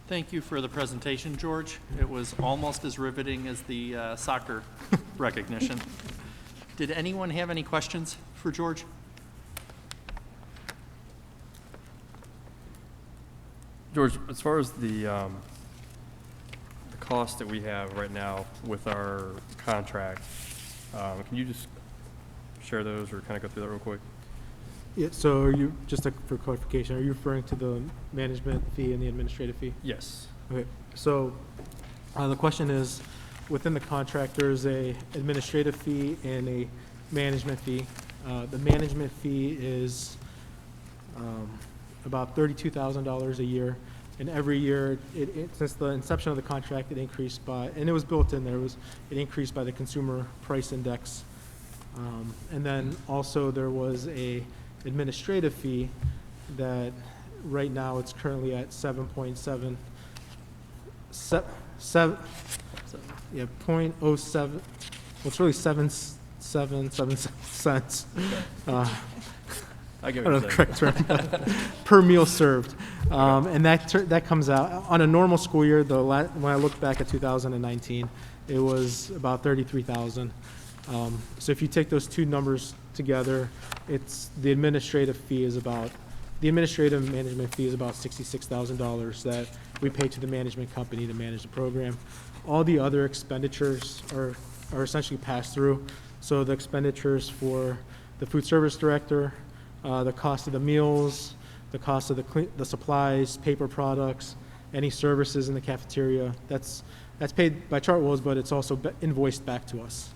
Thank you for the presentation, George. It was almost as riveting as the soccer recognition. Did anyone have any questions for George? George, as far as the cost that we have right now with our contract, can you just share those or kind of go through that real quick? Yeah, so are you, for clarification, are you referring to the management fee and the administrative fee? Yes. Okay, so the question is, within the contract, there's a administrative fee and a management fee. The management fee is about $32,000 a year, and every year, since the inception of the contract, it increased by, and it was built in there, it increased by the consumer price index. And then also there was a administrative fee that right now it's currently at 0.07, well, it's really 777 cents. I get I don't know the correct term, per meal served. And that comes out, on a normal school year, when I look back at 2019, it was about 33,000. So if you take those 2 numbers together, the administrative management fee is about $66,000 that we pay to the management company to manage the program. All the other expenditures are essentially passed through. So the expenditures for the food service director, the cost of the meals, the cost of the supplies, paper products, any services in the cafeteria, that's paid by Chartwells, but it's also invoiced back to us.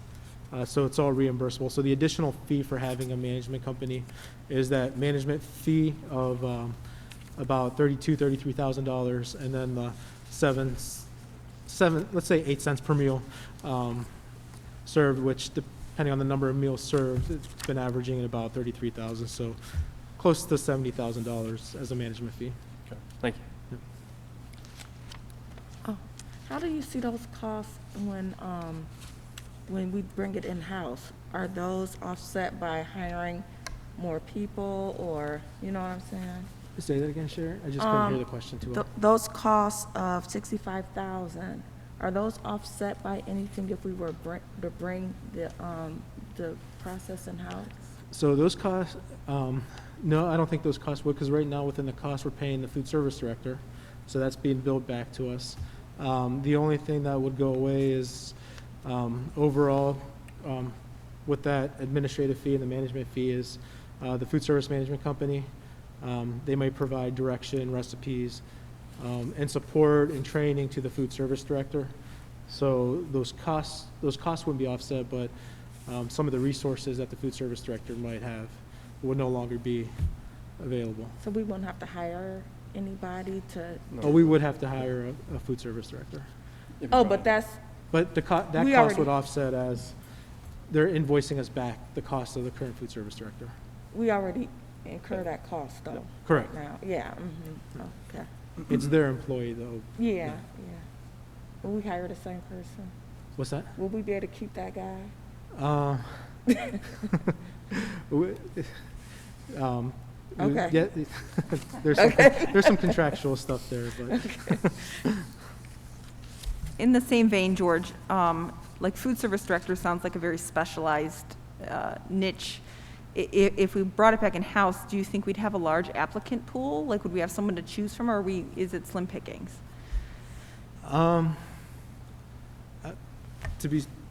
So it's all reimbursable. So the additional fee for having a management company is that management fee of about $33,000, and then the let's say 8 cents per meal served, which depending on the number of meals served, it's been averaging at about 33,000. So close to $70,000 as a management fee. Okay. Thank you. Oh, how do you see those costs when we bring it in-house? Are those offset by hiring more people, or, you know what I'm saying? Say that again, Sharon? I just couldn't hear the question too well. Those costs of $65,000, are those offset by anything if we were to bring the process in-house? So those costs, no, I don't think those costs would, because right now within the cost, we're paying the food service director. So that's being billed back to us. The only thing that would go away is overall, with that administrative fee and the management fee is the food service management company. They might provide direction, recipes, and support and training to the food service director. So those costs wouldn't be offset, but some of the resources that the food service director might have would no longer be available. So we wouldn't have to hire anybody to? Oh, we would have to hire a food service director. Oh, but that's, But that cost would offset as they're invoicing us back the cost of the current food service director. we already incur that cost though. Correct. Now, yeah, okay. It's their employee though. Yeah. Will we hire the same person? What's that? Will we be able to keep that guy? Okay. Yeah, there's some contractual stuff there, but. In the same vein, George, like food service director sounds like a very specialized niche. If we brought it back in-house, do you think we'd have a large applicant pool? Like, would we have someone to choose from, or is it slim pickings? To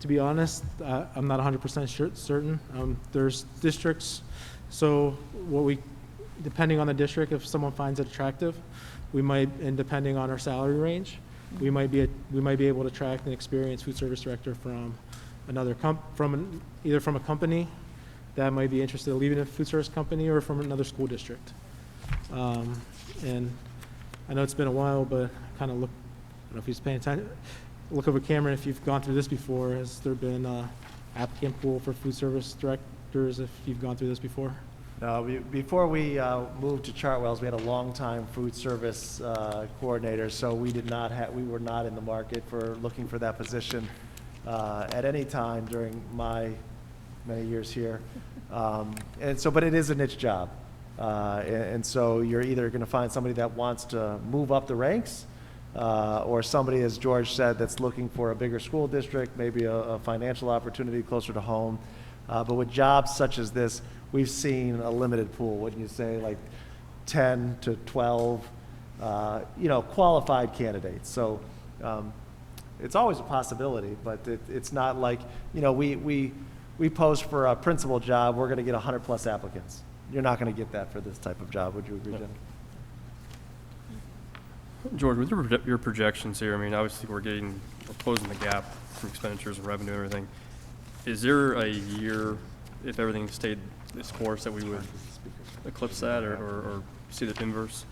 be honest, I'm not 100% certain. There's districts, so depending on the district, if someone finds it attractive, we might, and depending on our salary range, we might be able to attract an experienced food service director from another either from a company that might be interested in leaving a food service company, or from another school district. And I know it's been a while, but kind of look, I don't know if he's paying attention. Look over camera if you've gone through this before. Has there been an applicant pool for food service directors if you've gone through this before? No, before we moved to Chartwells, we had a long-time food service coordinator, so we were not in the market for looking for that position at any time during my many years here. But it is a niche job. And so you're either going to find somebody that wants to move up the ranks, or somebody, as George said, that's looking for a bigger school district, maybe a financial opportunity closer to home. But with jobs such as this, we've seen a limited pool, wouldn't you say, like 10 to 12, qualified candidates. So it's always a possibility, but it's not like, we post for a principal job, we're going to get 100 plus applicants. You're not going to get that for this type of job. Would you agree, Jim? George, with your projections here, I mean, obviously we're closing the gap from expenditures and revenue and everything. Is there a year, if everything stayed this course, that we would eclipse that or see the inverse?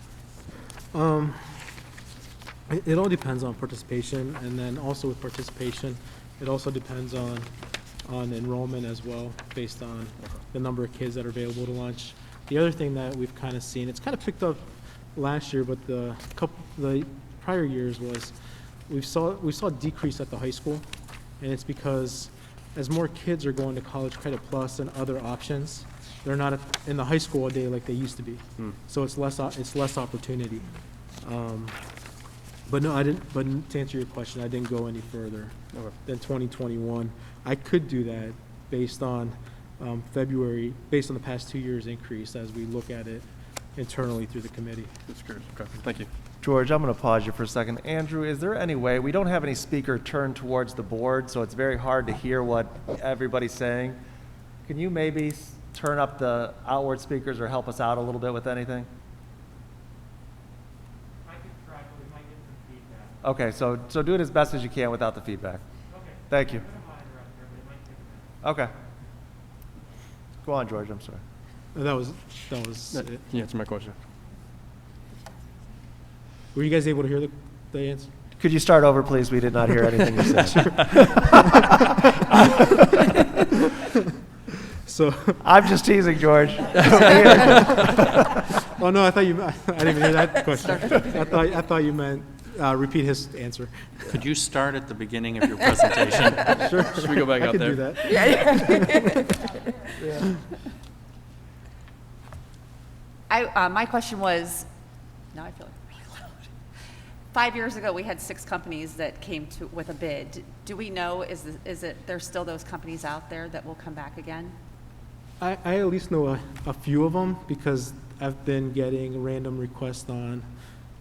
It all depends on participation, and then also with participation, it also depends on enrollment as well, based on the number of kids that are available to lunch. The other thing that we've kind of seen, it's kind of picked up last year, but the prior years was we saw a decrease at the high school, and it's because as more kids are going to College Credit Plus and other options, they're not in the high school all day like they used to be. So it's less opportunity. But no, I didn't. But to answer your question, I didn't go any further than 2021. I could do that based on February, based on the past 2 years' increase as we look at it internally through the committee. That's good. Okay, thank you. George, I'm going to pause you for a second. Andrew, is there any way, we don't have any speaker turned towards the board, so it's very hard to hear what everybody's saying. Can you maybe turn up the outward speakers or help us out a little bit with anything? I could try, but we might get some feedback. Okay, so do it as best as you can without the feedback. Okay. Thank you. Okay. Go on, George, I'm sorry. That was it. Yeah, that's my question. Were you guys able to hear the answer? Could you start over, please? We did not hear anything you said. So I'm just teasing, George. Oh no, I didn't even hear that question. I thought you meant repeat his answer. Could you start at the beginning of your presentation? Sure. Should we go back I out could there? do that. Yeah. My question was, now I feel like really loud. 5 years ago, we had 6 companies that came with a bid. Do we know, there's still those companies out there that will come back again? I at least know a few of them because I've been getting random requests on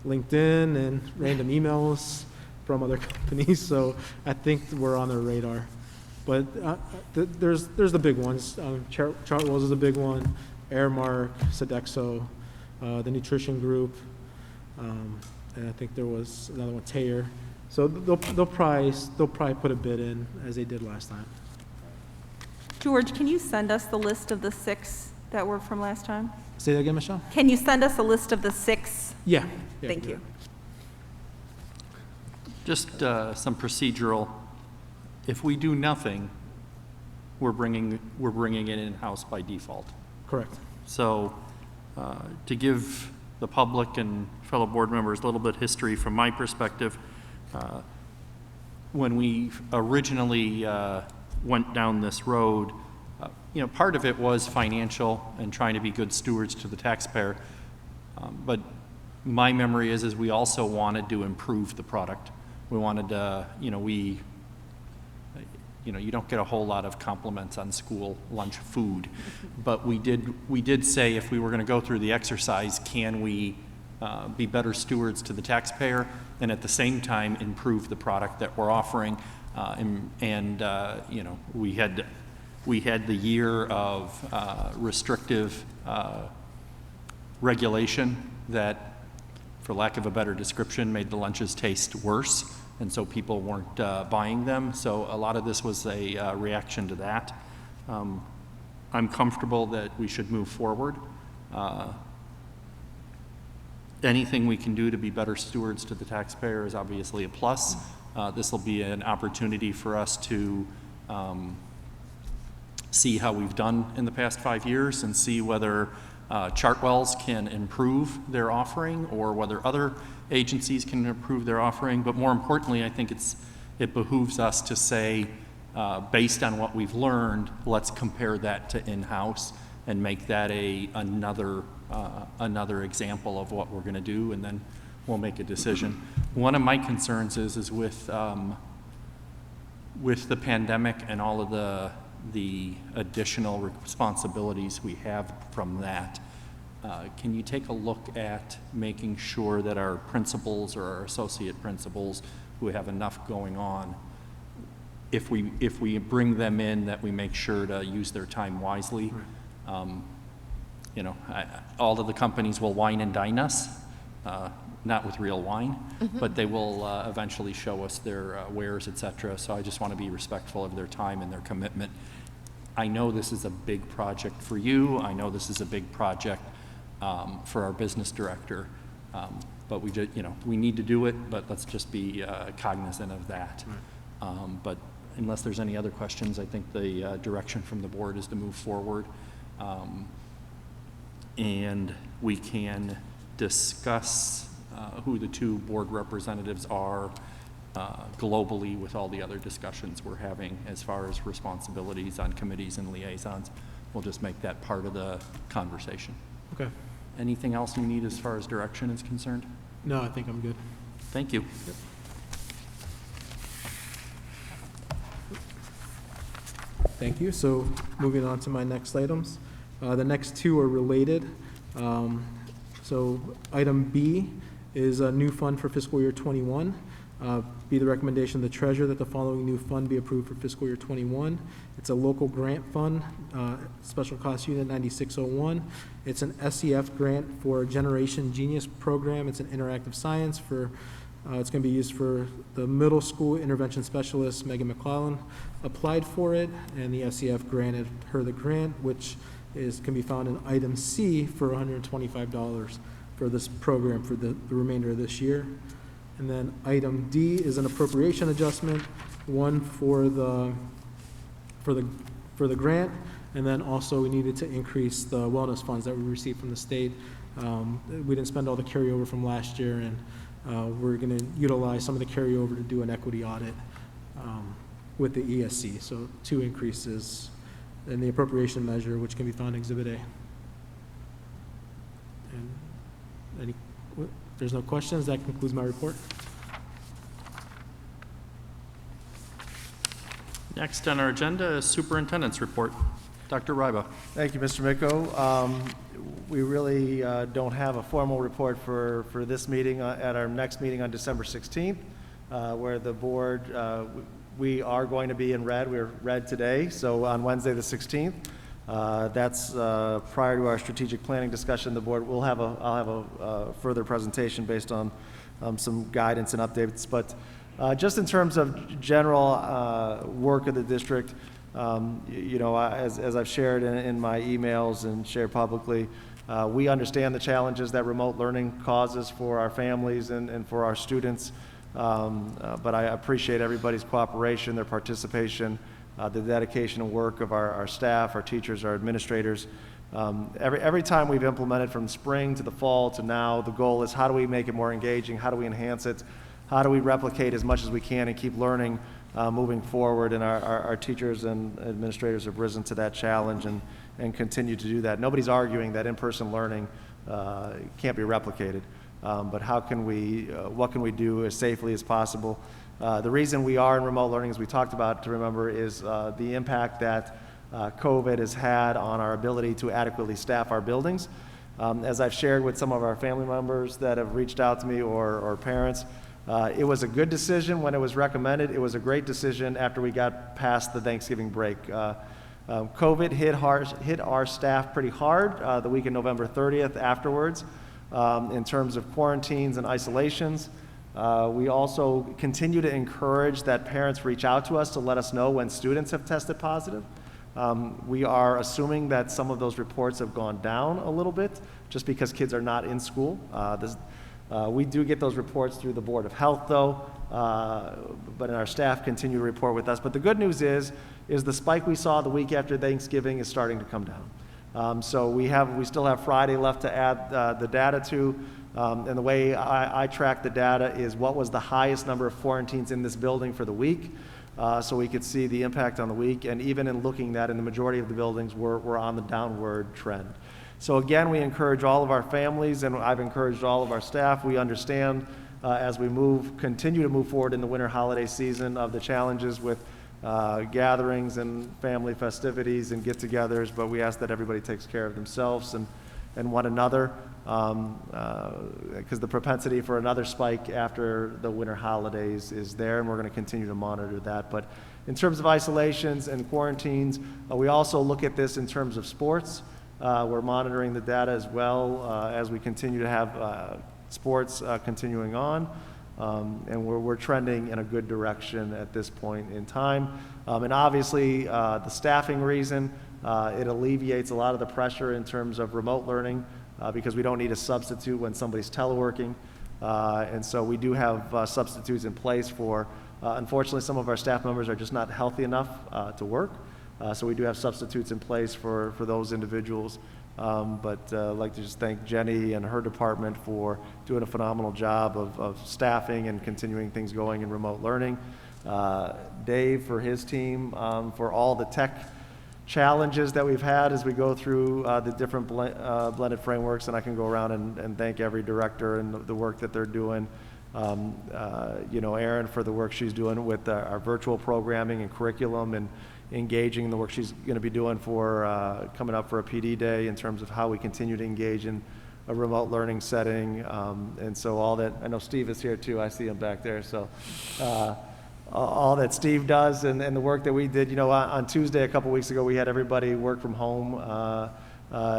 LinkedIn and random emails from other companies, so I think we're on their radar. But there's the big ones. Chartwells is a big one. Airmark, Sodexo, the Nutrition Group, and I think there was another one, Tayer. So they'll probably put a bid in as they did last time. George, can you send us the list of the 6 that were from last time? Say that again, Michelle? Can you send us a list of the 6? Yeah. Thank you. Just some procedural. If we do nothing, we're bringing it in-house by default. Correct. So to give the public and fellow board members a little bit of history from my perspective, when we originally went down this road, part of it was financial and trying to be good stewards to the taxpayer. But my memory is we also wanted to improve the product. We wanted to, you know, you don't get a whole lot of compliments on school lunch food. But we did say if we were going to go through the exercise, can we be better stewards to the taxpayer and at the same time improve the product that we're offering? You know, we had the year of restrictive regulation that, for lack of a better description, made the lunches taste worse, and so people weren't buying them. So a lot of this was a reaction to that. I'm comfortable that we should move forward. Anything we can do to be better stewards to the taxpayer is obviously a plus. This will be an opportunity for us to see how we've done in the past 5 years and see whether Chartwell's can improve their offering or whether other agencies can improve their offering. But more importantly, I think it behooves us to say, based on what we've learned, let's compare that to in-house and make that another example of what we're going to do, and then we'll make a decision. One of my concerns is with the pandemic and all of the additional responsibilities we have from that. Can you take a look at making sure that our principals or our associate principals who have enough going on, if we bring them in, that we make sure to use their time wisely? You know, all of the companies will wine and dine us, not with real wine, but they will eventually show us their wares, et cetera. So I just want to be respectful of their time and their commitment. I know this is a big project for you. I know this is a big project for our business director, but we need to do it, but let's just be cognizant of that. But unless there's any other questions, I think the direction from the board is to move forward. And we can discuss who the 2 board representatives are globally with all the other discussions we're having as far as responsibilities on committees and liaisons. We'll just make that part of the conversation. Okay. Anything else you need as far as direction is concerned? No, I think I'm good. Thank you. Yep. Thank you. So moving on to my next items. The next 2 are related. So item B is a new fund for fiscal year 21. Be the recommendation of the treasurer that the following new fund be approved for fiscal year 21. It's a local grant fund, special cost unit 9601. It's an SEF grant for Generation Genius program. It's an interactive science for, it's going to be used for the middle school intervention specialist, Megan McClellan, applied for it, and the SEF granted her the grant, which can be found in item C for $125 for this program for the remainder of this year. And then item D is an appropriation adjustment, one for the grant, and then also we needed to increase the wellness funds that we received from the state. We didn't spend all the carryover from last year, and we're going to utilize some of the carryover to do an equity audit with the ESC. So 2 increases in the appropriation measure, which can be found in Exhibit A. And if there's no questions, that concludes my report. Next on our agenda is superintendent's report. Dr. Ryba. Thank you, Mr. Micko. We really don't have a formal report for this meeting. At our next meeting on December 16th, where the board, we are going to be in red. We're red today, so on Wednesday the 16th. That's prior to our strategic planning discussion. The board will have I'll have a further presentation based on some guidance and updates. But just in terms of general work of the district, you know, as I've shared in my emails and shared publicly, we understand the challenges that remote learning causes for our families and for our students. But I appreciate everybody's cooperation, their participation, the dedication and work of our staff, our teachers, our administrators. Every time we've implemented from spring to the fall to now, the goal is how do we make it more engaging? How do we enhance it? How do we replicate as much as we can and keep learning moving forward? And our teachers and administrators have risen to that challenge and continue to do that. Nobody's arguing that in-person learning can't be replicated. But how can we, what can we do as safely as possible? The reason we are in remote learning, as we talked about, to remember, is the impact that COVID has had on our ability to adequately staff our buildings. As I've shared with some of our family members that have reached out to me or parents, it was a good decision when it was recommended. It was a great decision after we got past the Thanksgiving break. COVID hit our staff pretty hard the week of November 30th afterwards in terms of quarantines and isolations. We also continue to encourage that parents reach out to us to let us know when students have tested positive. We are assuming that some of those reports have gone down a little bit just because kids are not in school. We do get those reports through the Board of Health, though, but our staff continue to report with us. But the good news is the spike we saw the week after Thanksgiving is starting to come down. So we still have Friday left to add the data to, and the way I track the data is what was the highest number of quarantines in this building for the week, so we could see the impact on the week. And even in looking at that, in the majority of the buildings, we're on the downward trend. So again, we encourage all of our families, and I've encouraged all of our staff. We understand as we continue to move forward in the winter holiday season of the challenges with gatherings and family festivities and get-togethers, but we ask that everybody takes care of themselves and one another, because the propensity for another spike after the winter holidays is there, and we're going to continue to monitor that. But in terms of isolations and quarantines, we also look at this in terms of sports. We're monitoring the data as well as we continue to have sports continuing on, and we're trending in a good direction at this point in time. And obviously, the staffing reason, it alleviates a lot of the pressure in terms of remote learning because we don't need a substitute when somebody's teleworking. And so we do have substitutes in place for, unfortunately, some of our staff members are just not healthy enough to work. So we do have substitutes in place for those individuals. But I'd like to just thank Jenny and her department for doing a phenomenal job of staffing and continuing things going in remote learning. Dave for his team, for all the tech challenges that we've had as we go through the different blended frameworks, and I can go around and thank every director and the work that they're doing. Erin for the work she's doing with our virtual programming and curriculum, and engaging in the work she's going to be doing for coming up for a PD day in terms of how we continue to engage in a remote learning setting. And so all that, I know Steve is here too, I see him back there. So all that Steve does and the work that we did, on Tuesday a couple weeks ago, we had everybody work from home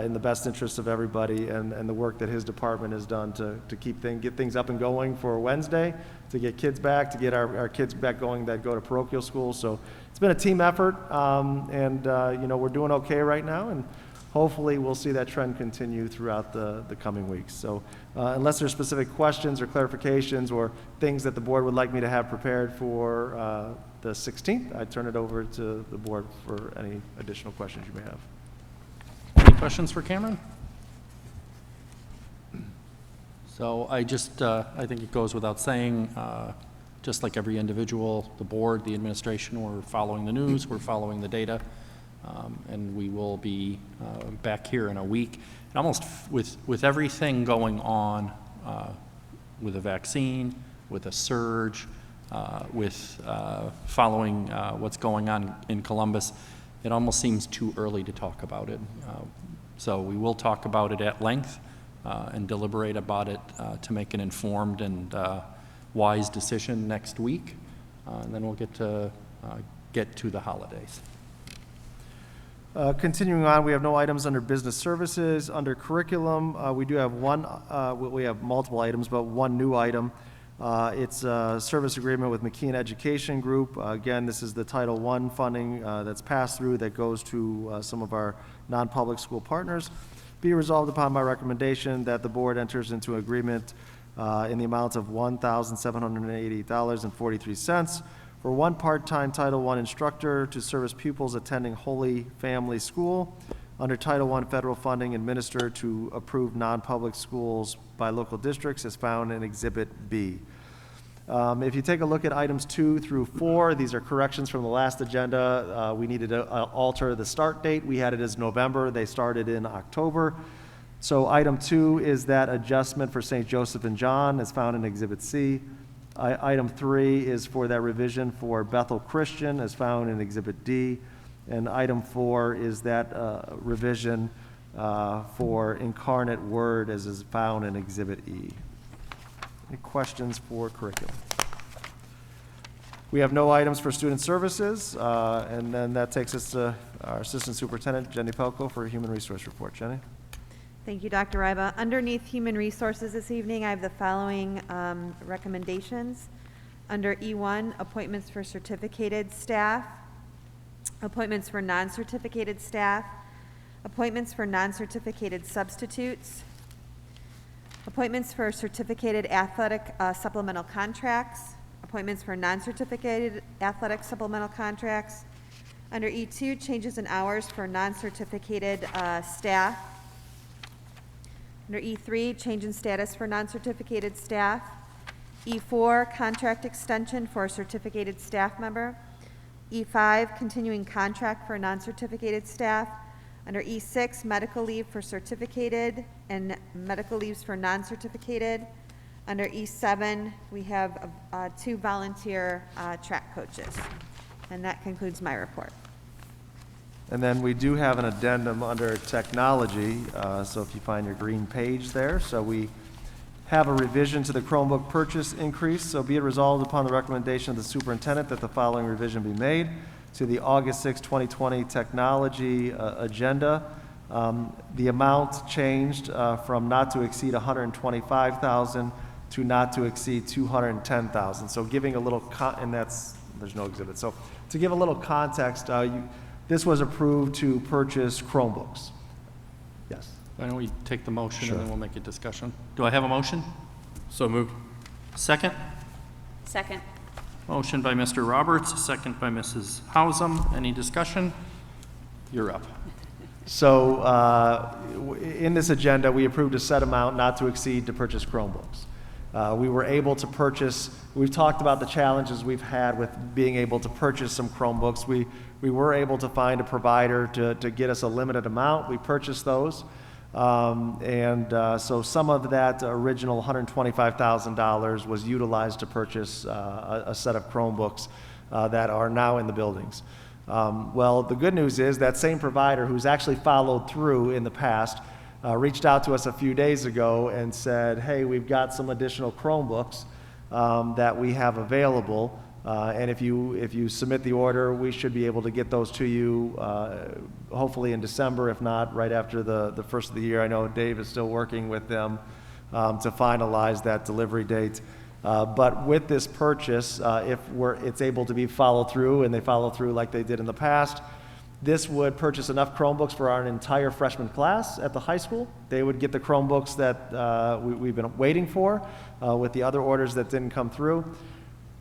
in the best interest of everybody, and the work that his department has done to get things up and going for Wednesday, to get kids back, to get our kids back going that go to parochial school. So it's been a team effort, and we're doing okay right now, and hopefully we'll see that trend continue throughout the coming weeks. So unless there's specific questions or clarifications or things that the board would like me to have prepared for the 16th, I turn it over to the board for any additional questions you may have. Any questions for Cameron? So I think it goes without saying, just like every individual, the board, the administration, we're following the news, we're following the data, and we will be back here in a week. And almost with everything going on, with a vaccine, with a surge, with following what's going on in Columbus, it almost seems too early to talk about it. So we will talk about it at length and deliberate about it to make an informed and wise decision next week. And then we'll get to the holidays. Continuing on, we have no items under business services. Under curriculum, we do have we have multiple items, but one new item. It's a service agreement with McKean Education Group. Again, this is the Title I funding that's passed through that goes to some of our non-public school partners. Be resolved upon my recommendation that the board enters into an agreement in the amount of $1,780.43 for one part-time Title I instructor to service pupils attending Holy Family School under Title I federal funding administered to approved non-public schools by local districts as found in Exhibit B. If you take a look at items 2 through 4, these are corrections from the last agenda. We needed to alter the start date. We had it as November. They started in October. So item 2 is that adjustment for St. Joseph and John as found in Exhibit C. Item 3 is for that revision for Bethel Christian as found in Exhibit D. And item 4 is that revision for Incarnate Word as is found in Exhibit E. Any questions for curriculum? We have no items for student services, and then that takes us to our Assistant Superintendent, Jenny Pelko, for a Human Resource Report. Jenny? Thank you, Dr. Ryba. Underneath Human Resources this evening, I have the following recommendations. Under E1, appointments for certificated staff, appointments for non-certificated staff, appointments for non-certificated substitutes, appointments for certificated athletic supplemental contracts, appointments for non-certificated athletic supplemental contracts. Under E2, changes in hours for non-certificated staff. Under E3, change in status for non-certificated staff. E4, contract extension for a certificated staff member. E5, continuing contract for non-certificated staff. Under E6, medical leave for certificated and medical leaves for non-certificated. Under E7, we have 2 volunteer track coaches. And that concludes my report. And then we do have an addendum under technology, so if you find your green page there. So we have a revision to the Chromebook purchase increase. So be it resolved upon the recommendation of the superintendent that the following revision be made to the August 6, 2020 technology agenda. The amount changed from not to exceed $125,000 to not to exceed $210,000. So giving a little, and there's no exhibit. So to give a little context, this was approved to purchase Chromebooks. Yes. Why don't we take the motion Sure. and then we'll make a discussion? Do I have a motion? So moved. Second? Second. Motion by Mr. Roberts, second by Mrs. Hausum. Any discussion? You're up. So in this agenda, we approved a set amount not to exceed to purchase Chromebooks. We were able to purchase, we've talked about the challenges we've had with being able to purchase some Chromebooks. We were able to find a provider to get us a limited amount. We purchased those. So some of that original $125,000 was utilized to purchase a set of Chromebooks that are now in the buildings. Well, the good news is that same provider who's actually followed through in the past reached out to us a few days ago and said, hey, we've got some additional Chromebooks that we have available. And if you submit the order, we should be able to get those to you hopefully in December, if not right after the first of the year. I know Dave is still working with them to finalize that delivery date. But with this purchase, if it's able to be followed through, and they follow through like they did in the past, this would purchase enough Chromebooks for our entire freshman class at the high school. They would get the Chromebooks that we've been waiting for with the other orders that didn't come through.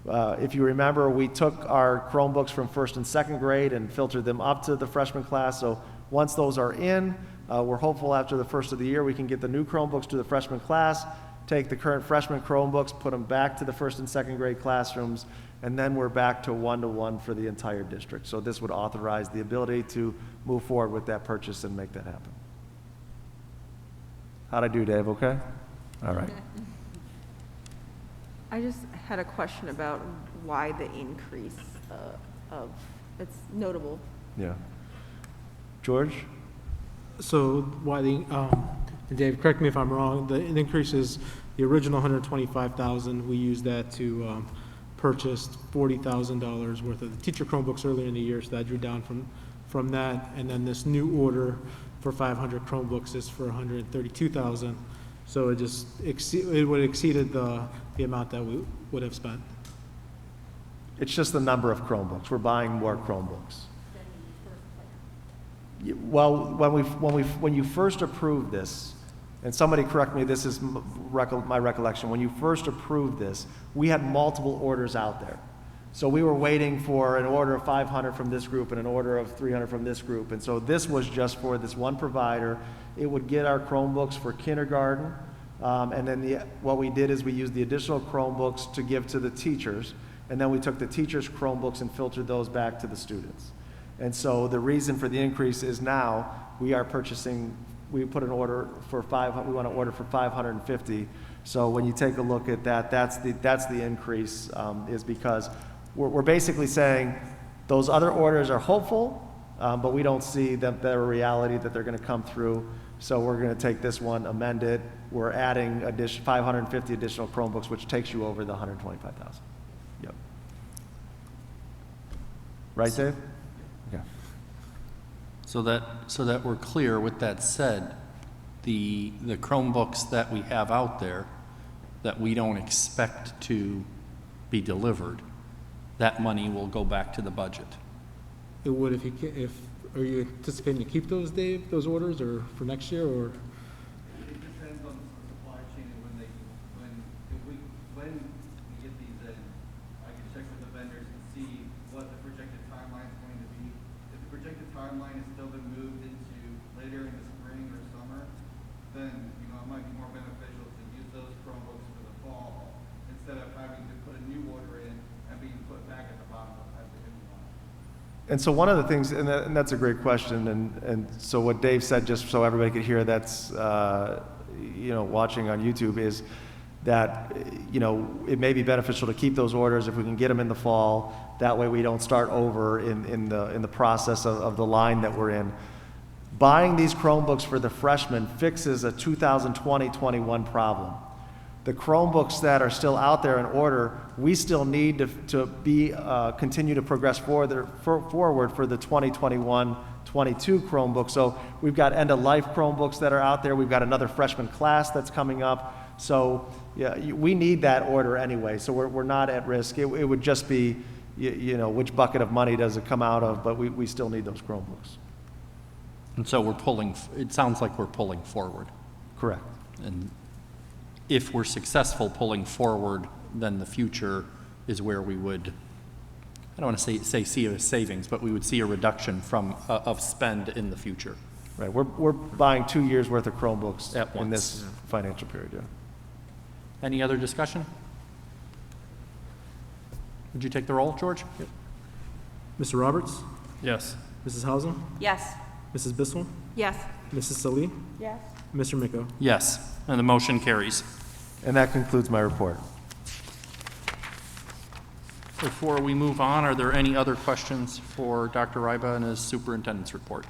If you remember, we took our Chromebooks from first and second grade and filtered them up to the freshman class. So once those are in, we're hopeful after the first of the year we can get the new Chromebooks to the freshman class, take the current freshman Chromebooks, put them back to the first and second grade classrooms, and then we're back to one-to-one for the entire district. So this would authorize the ability to move forward with that purchase and make that happen. How'd I do, Dave? Okay? All right. I just had a question about why the increase it's notable. Yeah. George? So why and Dave, correct me if I'm wrong, the increase is the original $125,000. We used that to purchase $40,000 worth of the teacher Chromebooks earlier in the year, so that drew down from that. And then this new order for 500 Chromebooks is for $132,000. So it just would have exceeded the amount that we would have spent. It's just the number of Chromebooks. We're buying more Chromebooks. Well, when you first approved this, and somebody correct me, this is my recollection, when you first approved this, we had multiple orders out there. So we were waiting for an order of 500 from this group and an order of 300 from this group. And so this was just for this one provider. It would get our Chromebooks for kindergarten. And then what we did is we used the additional Chromebooks to give to the teachers. And then we took the teachers' Chromebooks and filtered those back to the students. And so the reason for the increase is now we are purchasing, we put an order for we want to order for 550 So when you take a look at that, that's the increase, is because we're basically saying those other orders are hopeful, but we don't see that they're a reality, that they're going to come through. So we're going to take this one, amend it. We're adding 550 additional Chromebooks, which takes you over the 125,000. Yep. Right, Dave? Okay. So that we're clear, with that said, the Chromebooks that we have out there that we don't expect to be delivered, that money will go back to the budget. It would are you anticipating to keep those, Dave, those orders, or for next year, or? It depends on the supply chain and when we get these in. I can check with the vendors and see what the projected timeline is going to be. If the projected timeline has still been moved into later in the spring or summer, then, it might be more beneficial to use those Chromebooks for the fall instead of having to put a new order in and being put back at the bottom of the new one. And so one of the things, and that's a great question, and so what Dave said, just so everybody could hear, that's, watching on YouTube, is that, it may be beneficial to keep those orders if we can get them in the fall. That way we don't start over in the process of the line that we're in. Buying these Chromebooks for the freshmen fixes a 2020-21 problem. The Chromebooks that are still out there in order, we still need to continue to progress forward for the 2021-22 Chromebook. So we've got end-of-life Chromebooks that are out there. We've got another freshman class that's coming up. So yeah, we need that order anyway. So we're not at risk. It would just be, which bucket of money does it come out of? But we still need those Chromebooks. And so it sounds like we're pulling forward. Correct. And if we're successful pulling forward, then the future is where we would, I don't want to say see a savings, but we would see a reduction of spend in the future. Right. We're buying 2 years worth of Chromebooks At once. in this financial period. Yeah. Any other discussion? Would you take the roll, George? Yep. Mr. Roberts? Yes. Mrs. Hausum? Yes. Mrs. Bissell? Yes. Mrs. Salee? Yes. Mr. Miko? Yes, and the motion carries. And that concludes my report. Before we move on, are there any other questions for Dr. Ryba and his superintendent's report?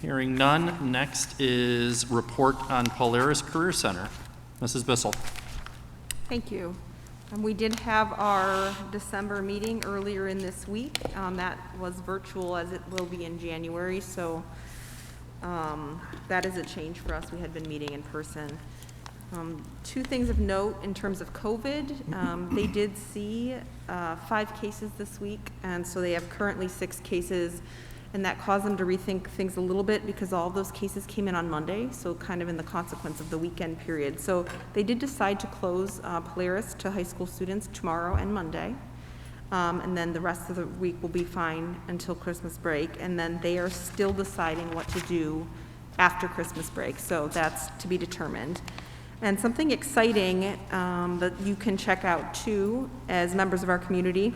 Hearing none, next is report on Polaris Career Center. Mrs. Bissell. Thank you. We did have our December meeting earlier in this week. That was virtual, as it will be in January, so that is a change for us. We had been meeting in person. Two things of note in terms of COVID. They did see 5 cases this week, and so they have currently 6 cases, and that caused them to rethink things a little bit because all of those cases came in on Monday, so kind of in the consequence of the weekend period. So they did decide to close Polaris to high school students tomorrow and Monday, and then the rest of the week will be fine until Christmas break, and then they are still deciding what to do after Christmas break, so that's to be determined. And something exciting that you can check out too as members of our community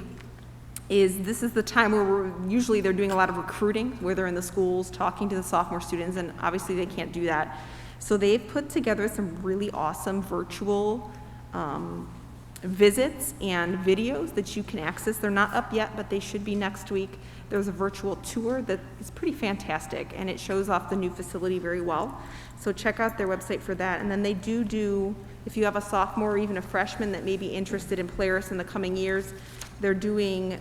is this is the time where usually they're doing a lot of recruiting, where they're in the schools talking to the sophomore students, and obviously they can't do that. So they've put together some really awesome virtual visits and videos that you can access. They're not up yet, but they should be next week. There's a virtual tour that is pretty fantastic, and it shows off the new facility very well. So check out their website for that. And then they do, if you have a sophomore or even a freshman that may be interested in Polaris in the coming years, they're doing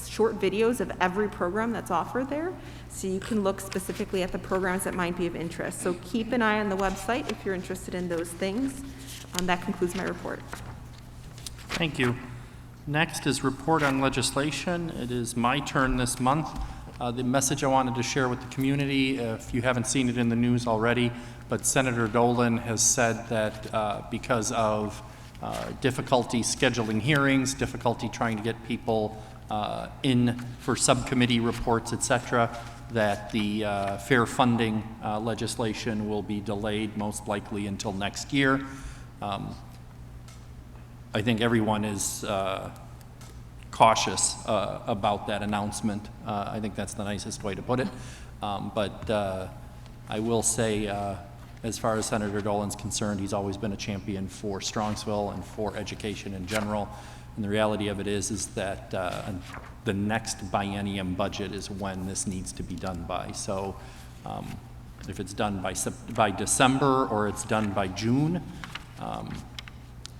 short videos of every program that's offered there, so you can look specifically at the programs that might be of interest. So keep an eye on the website if you're interested in those things. That concludes my report. Thank you. Next is report on legislation. It is my turn this month. The message I wanted to share with the community, if you haven't seen it in the news already, but Senator Dolan has said that because of difficulty scheduling hearings, difficulty trying to get people in for subcommittee reports, et cetera, that the fair funding legislation will be delayed most likely until next year. I think everyone is cautious about that announcement. I think that's the nicest way to put it. But I will say as far as Senator Dolan's concerned, he's always been a champion for Strongsville and for education in general. And the reality of it is that the next biennium budget is when this needs to be done by. So if it's done by December or it's done by June,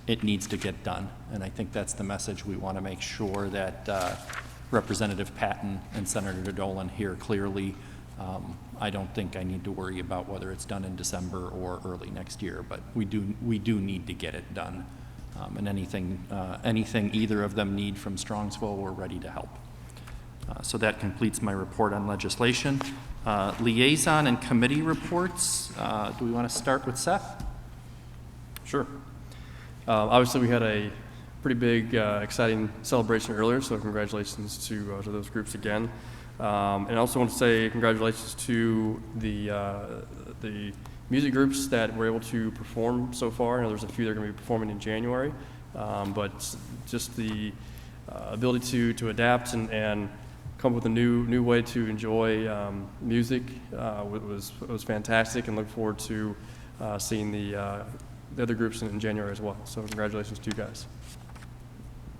it needs to get done. And I think that's the message we want to make sure that Representative Patton and Senator Dolan hear clearly. I don't think I need to worry about whether it's done in December or early next year, but we do need to get it done. And anything either of them need from Strongsville, we're ready to help. So that completes my report on legislation. Liaison and committee reports. Do we want to start with Seth? Sure. Obviously, we had a pretty big, exciting celebration earlier, so congratulations to those groups again. And I also want to say congratulations to the music groups that were able to perform so far. I know there's a few that are going to be performing in January, but just the ability to adapt and come up with a new way to enjoy music was fantastic, and look forward to seeing the other groups in January as well. So congratulations to you guys.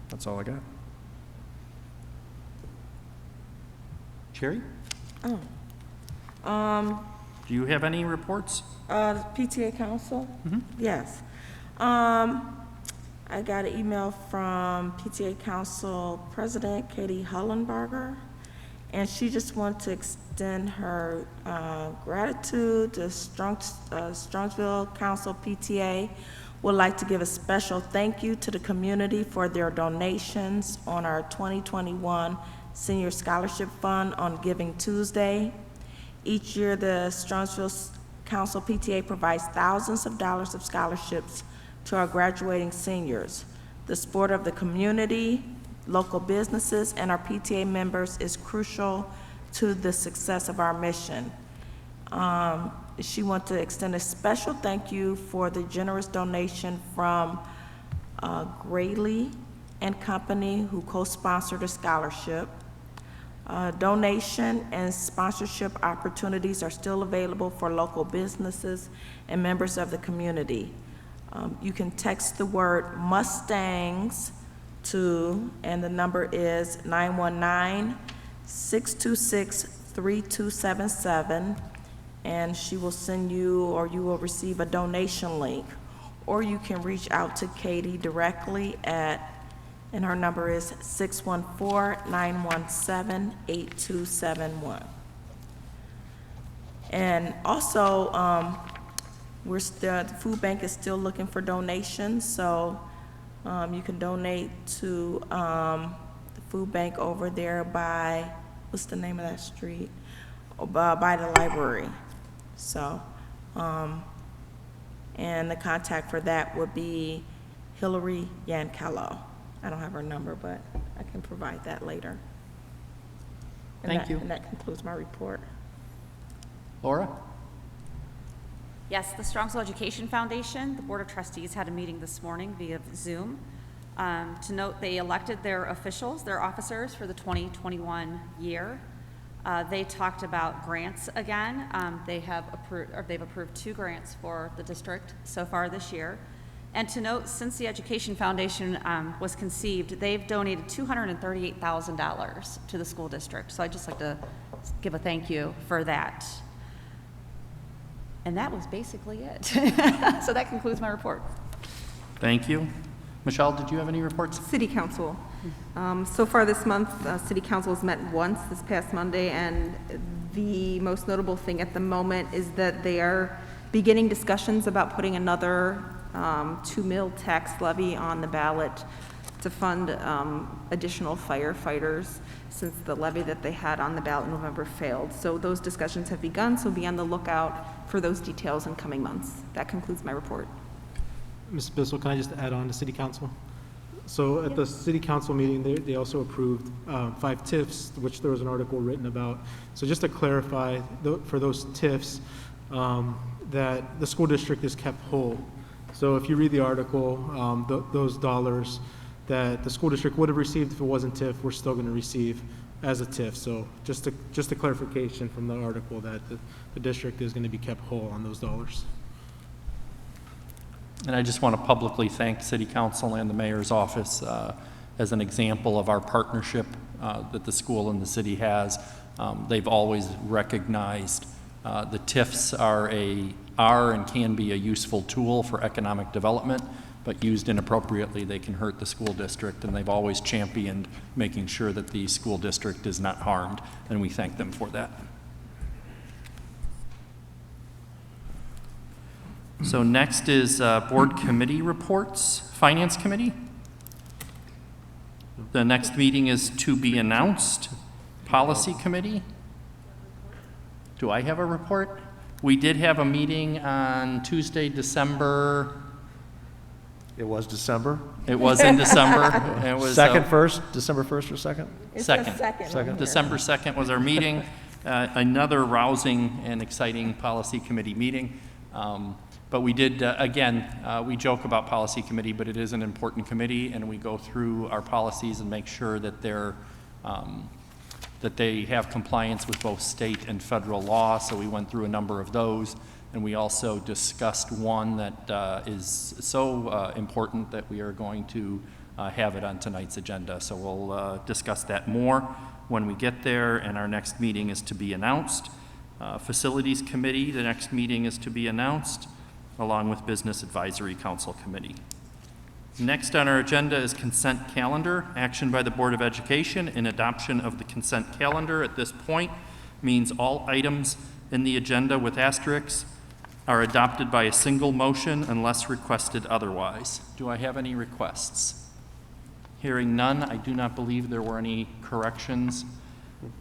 That's all I got. Cherry? Oh. Do you have any reports? PTA Council? Mhm. Yes. I got an email from PTA Council President Katie Hullenberger, and she just wanted to extend her gratitude to Strongsville Council PTA. Would like to give a special thank you to the community for their donations on our 2021 Senior Scholarship Fund on Giving Tuesday. Each year, the Strongsville Council PTA provides thousands of dollars of scholarships to our graduating seniors. The support of the community, local businesses, and our PTA members is crucial to the success of our mission. She wants to extend a special thank you for the generous donation from Grayley and Company, who co-sponsored the scholarship. Donation and sponsorship opportunities are still available for local businesses and members of the community. You can text the word Mustangs to, and the number is 919-626-3277, and she will send you, or you will receive a donation link. Or you can reach out to Katie directly and her number is 614-917-8271. And also, the food bank is still looking for donations, so you can donate to the food bank over there by, what's the name of that street? By the library. So, and the contact for that would be Hillary Yankello. I don't have her number, but I can provide that later. Thank you. And that concludes my report. Laura? Yes, the Strongsville Education Foundation, the Board of Trustees had a meeting this morning via Zoom. To note, they elected their officials, their officers for the 2021 year. They talked about grants again. They've approved 2 grants for the district so far this year. And to note, since the Education Foundation was conceived, they've donated $238,000 to the school district. So I'd just like to give a thank you for that. And that was basically it. So that concludes my report. Thank you. Michelle, did you have any reports? City Council. So far this month, City Council has met once this past Monday, and the most notable thing at the moment is that they are beginning discussions about putting another 2 mil tax levy on the ballot to fund additional firefighters, since the levy that they had on the ballot in November failed. So those discussions have begun, so be on the lookout for those details in coming months. That concludes my report. Ms. Bissell, can I just add on to City Council? So at the City Council meeting, they also approved 5 TIFs, which there was an article written about. So just to clarify, for those TIFs, that the school district is kept whole. So if you read the article, those dollars that the school district would have received if it wasn't TIF, we're still going to receive as a TIF. So just a clarification from the article that the district is going to be kept whole on those dollars. And I just want to publicly thank City Council and the Mayor's Office as an example of our partnership that the school and the city has. They've always recognized the TIFs are and can be a useful tool for economic development, but used inappropriately, they can hurt the school district, and they've always championed making sure that the school district is not harmed, and we thank them for that. So next is board committee reports. Finance Committee. The next meeting is to be announced. Policy Committee. Do I have a report? We did have a meeting on Tuesday, December. It was December. It was in December. It was December 1st or 2nd? Second. December 2nd was our meeting. Another rousing and exciting Policy Committee meeting. But we did, again, we joke about Policy Committee, but it is an important committee, and we go through our policies and make sure that that they have compliance with both state and federal law. So we went through a number of those, and we also discussed one that is so important that we are going to have it on tonight's agenda. So we'll discuss that more when we get there, and our next meeting is to be announced. Facilities Committee, the next meeting is to be announced, along with Business Advisory Council Committee. Next on our agenda is consent calendar. Action by the Board of Education in adoption of the consent calendar at this point means all items in the agenda with asterisks are adopted by a single motion unless requested otherwise. Do I have any requests? Hearing none, I do not believe there were any corrections.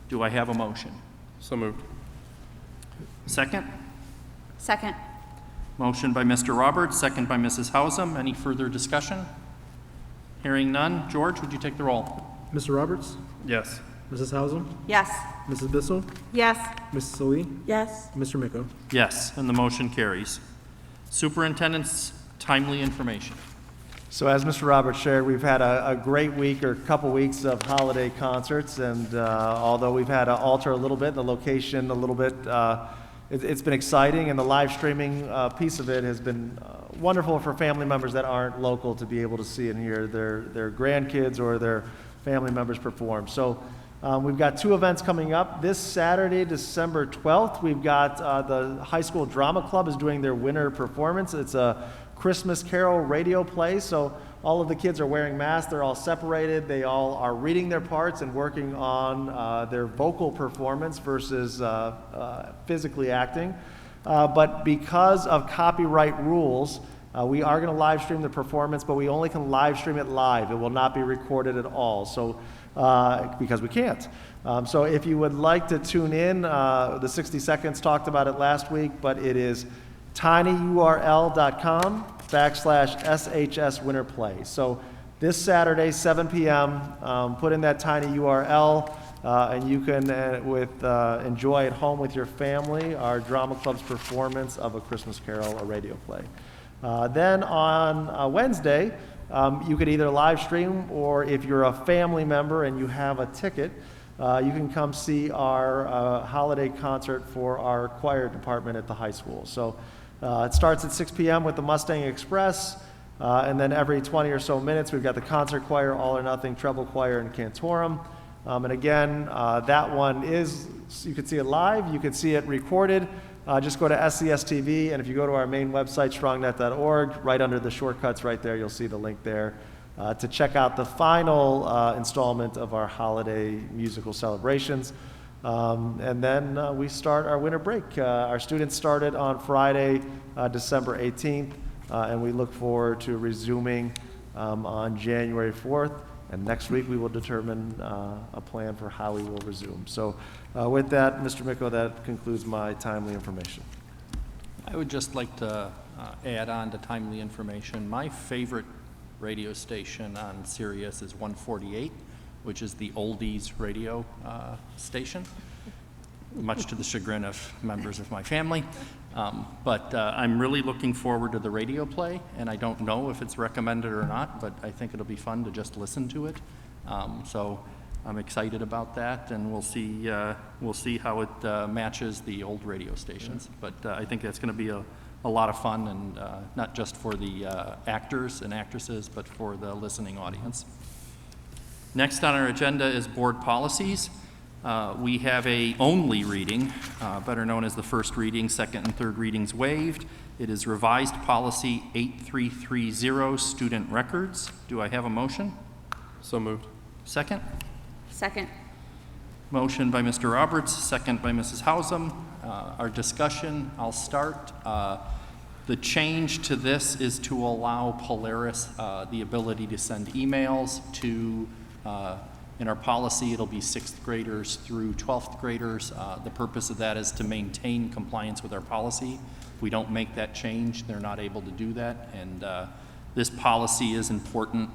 Do I have a motion? So moved. Second? Second. Motion by Mr. Roberts, second by Mrs. Hausum. Any further discussion? Hearing none. George, would you take the roll? Mr. Roberts? Yes. Mrs. Hausum? Yes. Mrs. Bissell? Yes. Mrs. Solie? Yes. Mr. Miko? Yes, and the motion carries. Superintendent's timely information. So as Mr. Roberts shared, we've had a great week or couple weeks of holiday concerts, and although we've had to alter a little bit, the location a little bit, it's been exciting, and the live streaming piece of it has been wonderful for family members that aren't local to be able to see and hear their grandkids or their family members perform. So we've got two events coming up. This Saturday, December 12th, we've got the High School Drama Club is doing their winter performance. It's a Christmas Carol radio play, so all of the kids are wearing masks. They're all separated. They all are reading their parts and working on their vocal performance versus physically acting. But because of copyright rules, we are going to live stream the performance, but we only can live stream it live. It will not be recorded at all, so because we can't. So if you would like to tune in, the 60 Seconds talked about it last week, but it is tinyurl.com/SHS Winter Play. So this Saturday, 7 p.m., put in that tiny URL, and you can enjoy at home with your family our drama club's performance of A Christmas Carol, a radio play. Then on Wednesday, you could either live stream, or if you're a family member and you have a ticket, you can come see our holiday concert for our choir department at the high school. So it starts at 6 p.m. with the Mustang Express, and then every 20 or so minutes we've got the concert choir, all or nothing, treble choir, and cantorum. And again, that one is, you can see it live, you can see it recorded. Just go to SCS TV, and if you go to our main website, strongnet.org, right under the shortcuts right there, you'll see the link there to check out the final installment of our holiday musical celebrations. And then we start our winter break. Our students started on Friday, December 18th, and we look forward to resuming on January 4th. And next week we will determine a plan for how we will resume. So with that, Mr. Miko, that concludes my timely information. I would just like to add on to timely information. My favorite radio station on Sirius is 148, which is the oldies radio station, much to the chagrin of members of my family. But I'm really looking forward to the radio play, and I don't know if it's recommended or not, but I think it'll be fun to just listen to it. So I'm excited about that, and we'll see how it matches the old radio stations. But I think that's going to be a a lot of fun, and not just for the actors and actresses, but for the listening audience. Next on our agenda is board policies. We have a only reading, better known as the first reading, second and third readings waived. It is revised policy 8330, student records. Do I have a motion? So moved. Second? Second. Motion by Mr. Roberts, second by Mrs. Hausum. Our discussion, I'll start. The change to this is to allow Polaris the ability to send emails to, in our policy, it'll be 6th graders through 12th graders. The purpose of that is to maintain compliance with our policy. If we don't make that change, they're not able to do that. And this policy is important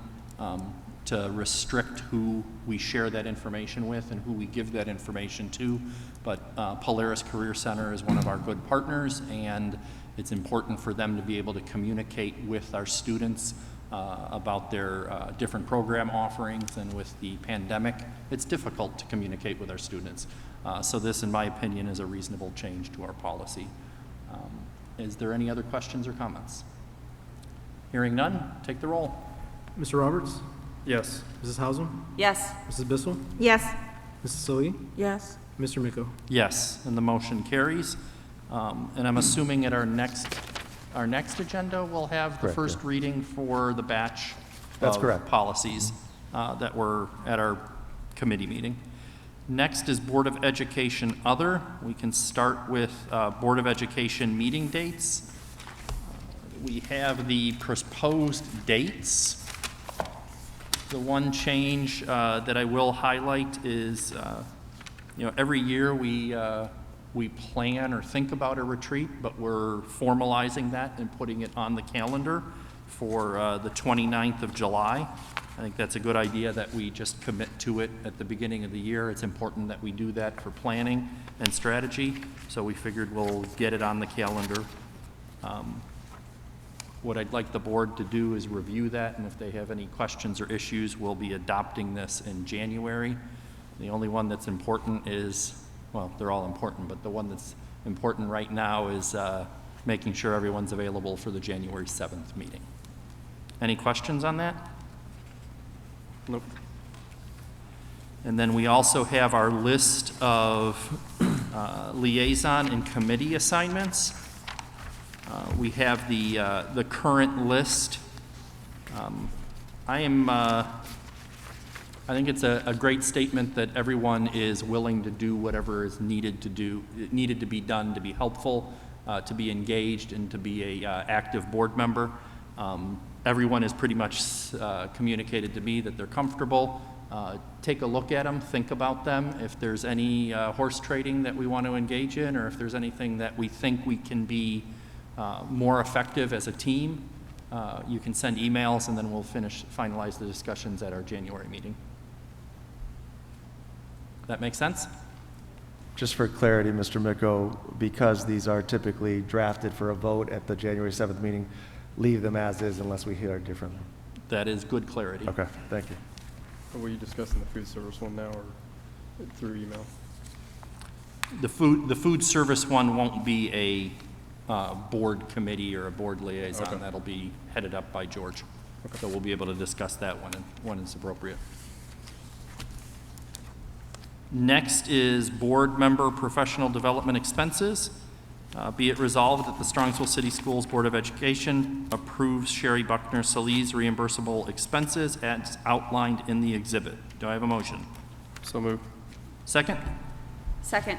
to restrict who we share that information with and who we give that information to. But Polaris Career Center is one of our good partners, and it's important for them to be able to communicate with our students about their different program offerings. And with the pandemic, it's difficult to communicate with our students. So this, in my opinion, is a reasonable change to our policy. Is there any other questions or comments? Hearing none, take the roll. Mr. Roberts? Yes. Mrs. Hausum? Yes. Mrs. Bissell? Yes. Mrs. Solis? Yes. Mr. Miko? Yes, and the motion carries. And I'm assuming at our next agenda, we'll have the Correct, first yeah. reading for the batch That's of correct. policies that were at our committee meeting. Next is Board of Education Other. We can start with Board of Education meeting dates. We have the proposed dates. The one change that I will highlight is, every year we plan or think about a retreat, but we're formalizing that and putting it on the calendar for the 29th of July. I think that's a good idea that we just commit to it at the beginning of the year. It's important that we do that for planning and strategy, so we figured we'll get it on the calendar. What I'd like the board to do is review that, and if they have any questions or issues, we'll be adopting this in January. The only one that's important is, well, they're all important, but the one that's important right now is making sure everyone's available for the January 7th meeting. Any questions on that? Nope. And then we also have our list of liaison and committee assignments. We have the current list. I think it's a great statement that everyone is willing to do whatever is needed to be done to be helpful, to be engaged, and to be a active board member. Everyone has pretty much communicated to me that they're comfortable. Take a look at them, think about them. If there's any horse trading that we want to engage in, or if there's anything that we think we can be more effective as a team, you can send emails, and then we'll finalize the discussions at our January meeting. That make sense? Just for clarity, Mr. Miko, because these are typically drafted for a vote at the January 7th meeting, leave them as is unless we hear differently. That is good clarity. Okay, thank you. Were you discussing the food service one now or through email? The food service one won't be a board committee or a board liaison. Okay. That'll be headed up by George. So we'll be able to discuss that when it's appropriate. Next is board member professional development expenses. Be it resolved that the Strongsville City Schools Board of Education approves Sherry Buckner Solis reimbursable expenses as outlined in the exhibit. Do I have a motion? So moved. Second? Second.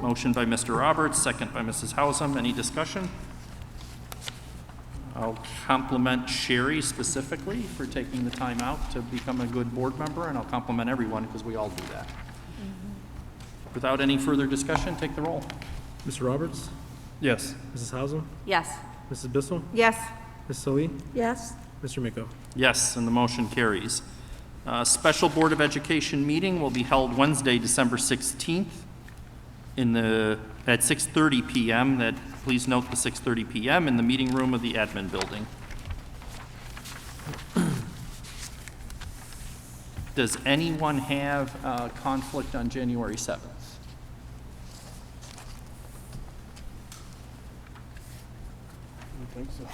Motion by Mr. Roberts, second by Mrs. Hausum. Any discussion? I'll compliment Sherry specifically for taking the time out to become a good board member, and I'll compliment everyone because we all do that. Without any further discussion, take the roll. Mr. Roberts? Yes. Mrs. Hausum? Yes. Mrs. Bissell? Yes. Mrs. Solis? Yes. Mr. Miko? Yes, and the motion carries. Special Board of Education meeting will be held Wednesday, December 16th at 6:30 p.m. Please note the 6:30 p.m. in the meeting room of the admin building. Does anyone have a conflict on January 7th? think so.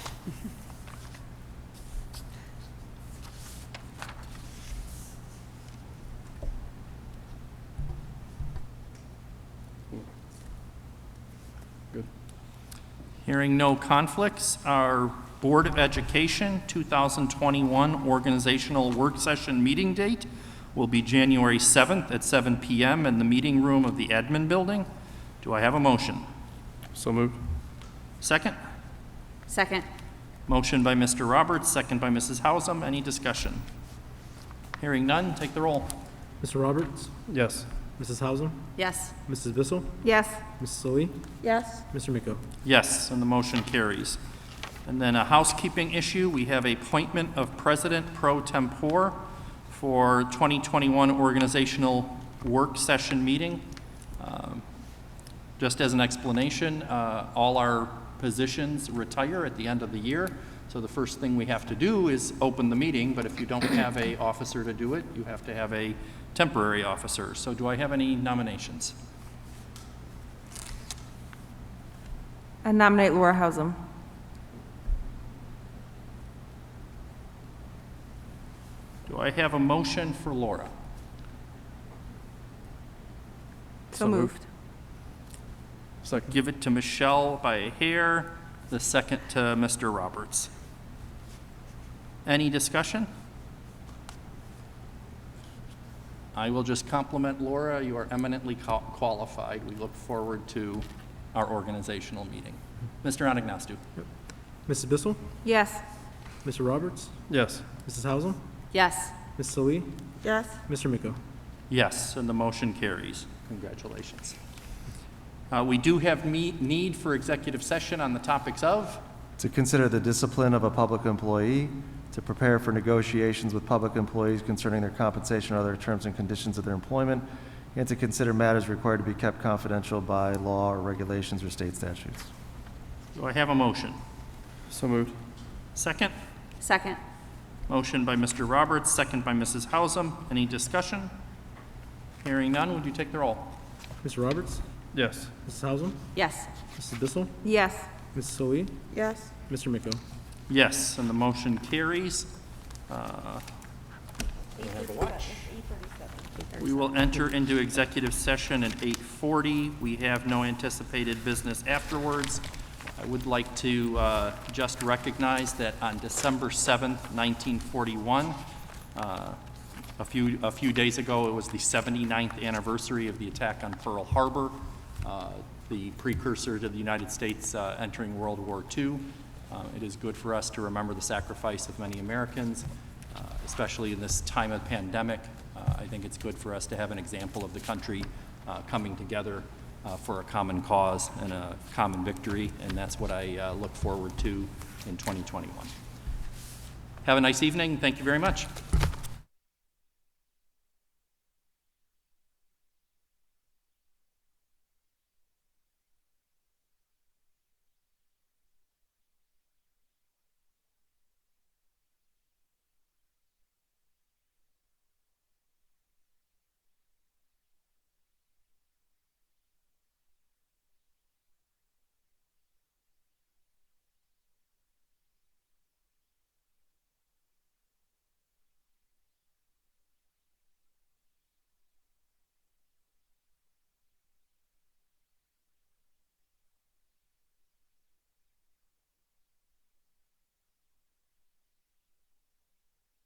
Good. Hearing no conflicts, our Board of Education 2021 organizational work session meeting date will be January 7th at 7 p.m. in the meeting room of the admin building. Do I have a motion? So moved. Second? Second. Motion by Mr. Roberts, second by Mrs. Hausum. Any discussion? Hearing none, take the roll. Mr. Roberts? Yes. Mrs. Hausum? Yes. Mrs. Bissell? Yes. Mrs. Solis? Yes. Mr. Miko? Yes, and the motion carries. And then a housekeeping issue, we have appointment of President pro tempore for 2021 organizational work session meeting. Just as an explanation, all our positions retire at the end of the year. So the first thing we have to do is open the meeting, but if you don't have a officer to do it, you have to have a temporary officer. So do I have any nominations? I nominate Laura Hausum. Do I have a motion for Laura? So moved. Second. Give it to Michelle by a hair, the second to Mr. Roberts. Any discussion? I will just compliment Laura. You are eminently qualified. We look forward to our organizational meeting. Mr. Anagnostou. Mrs. Bissell? Yes. Mr. Roberts? Yes. Mrs. Hausum? Yes. Mrs. Solis? Yes. Mr. Miko? Yes, and the motion carries. Congratulations. We do have need for executive session on the topics of To consider the discipline of a public employee, to prepare for negotiations with public employees concerning their compensation or other terms and conditions of their employment, and to consider matters required to be kept confidential by law or regulations or state statutes. Do I have a motion? So moved. Second? Second. Motion by Mr. Roberts, second by Mrs. Hausum. Any discussion? Hearing none, would you take the roll? Mr. Roberts? Yes. Mrs. Hausum? Yes. Mrs. Bissell? Yes. Mrs. Solis? Yes. Mr. Miko? Yes, and the motion carries. We will enter into executive session at 8:40. We have no anticipated business afterwards. I would like to just recognize that on December 7th, 1941, a few days ago, it was the 79th anniversary of the attack on Pearl Harbor, the precursor to the United States entering World War II. It is good for us to remember the sacrifice of many Americans, especially in this time of pandemic. I think it's good for us to have an example of the country coming together for a common cause and a common victory, and that's what I look forward to in 2021. Have a nice evening. Thank you very much.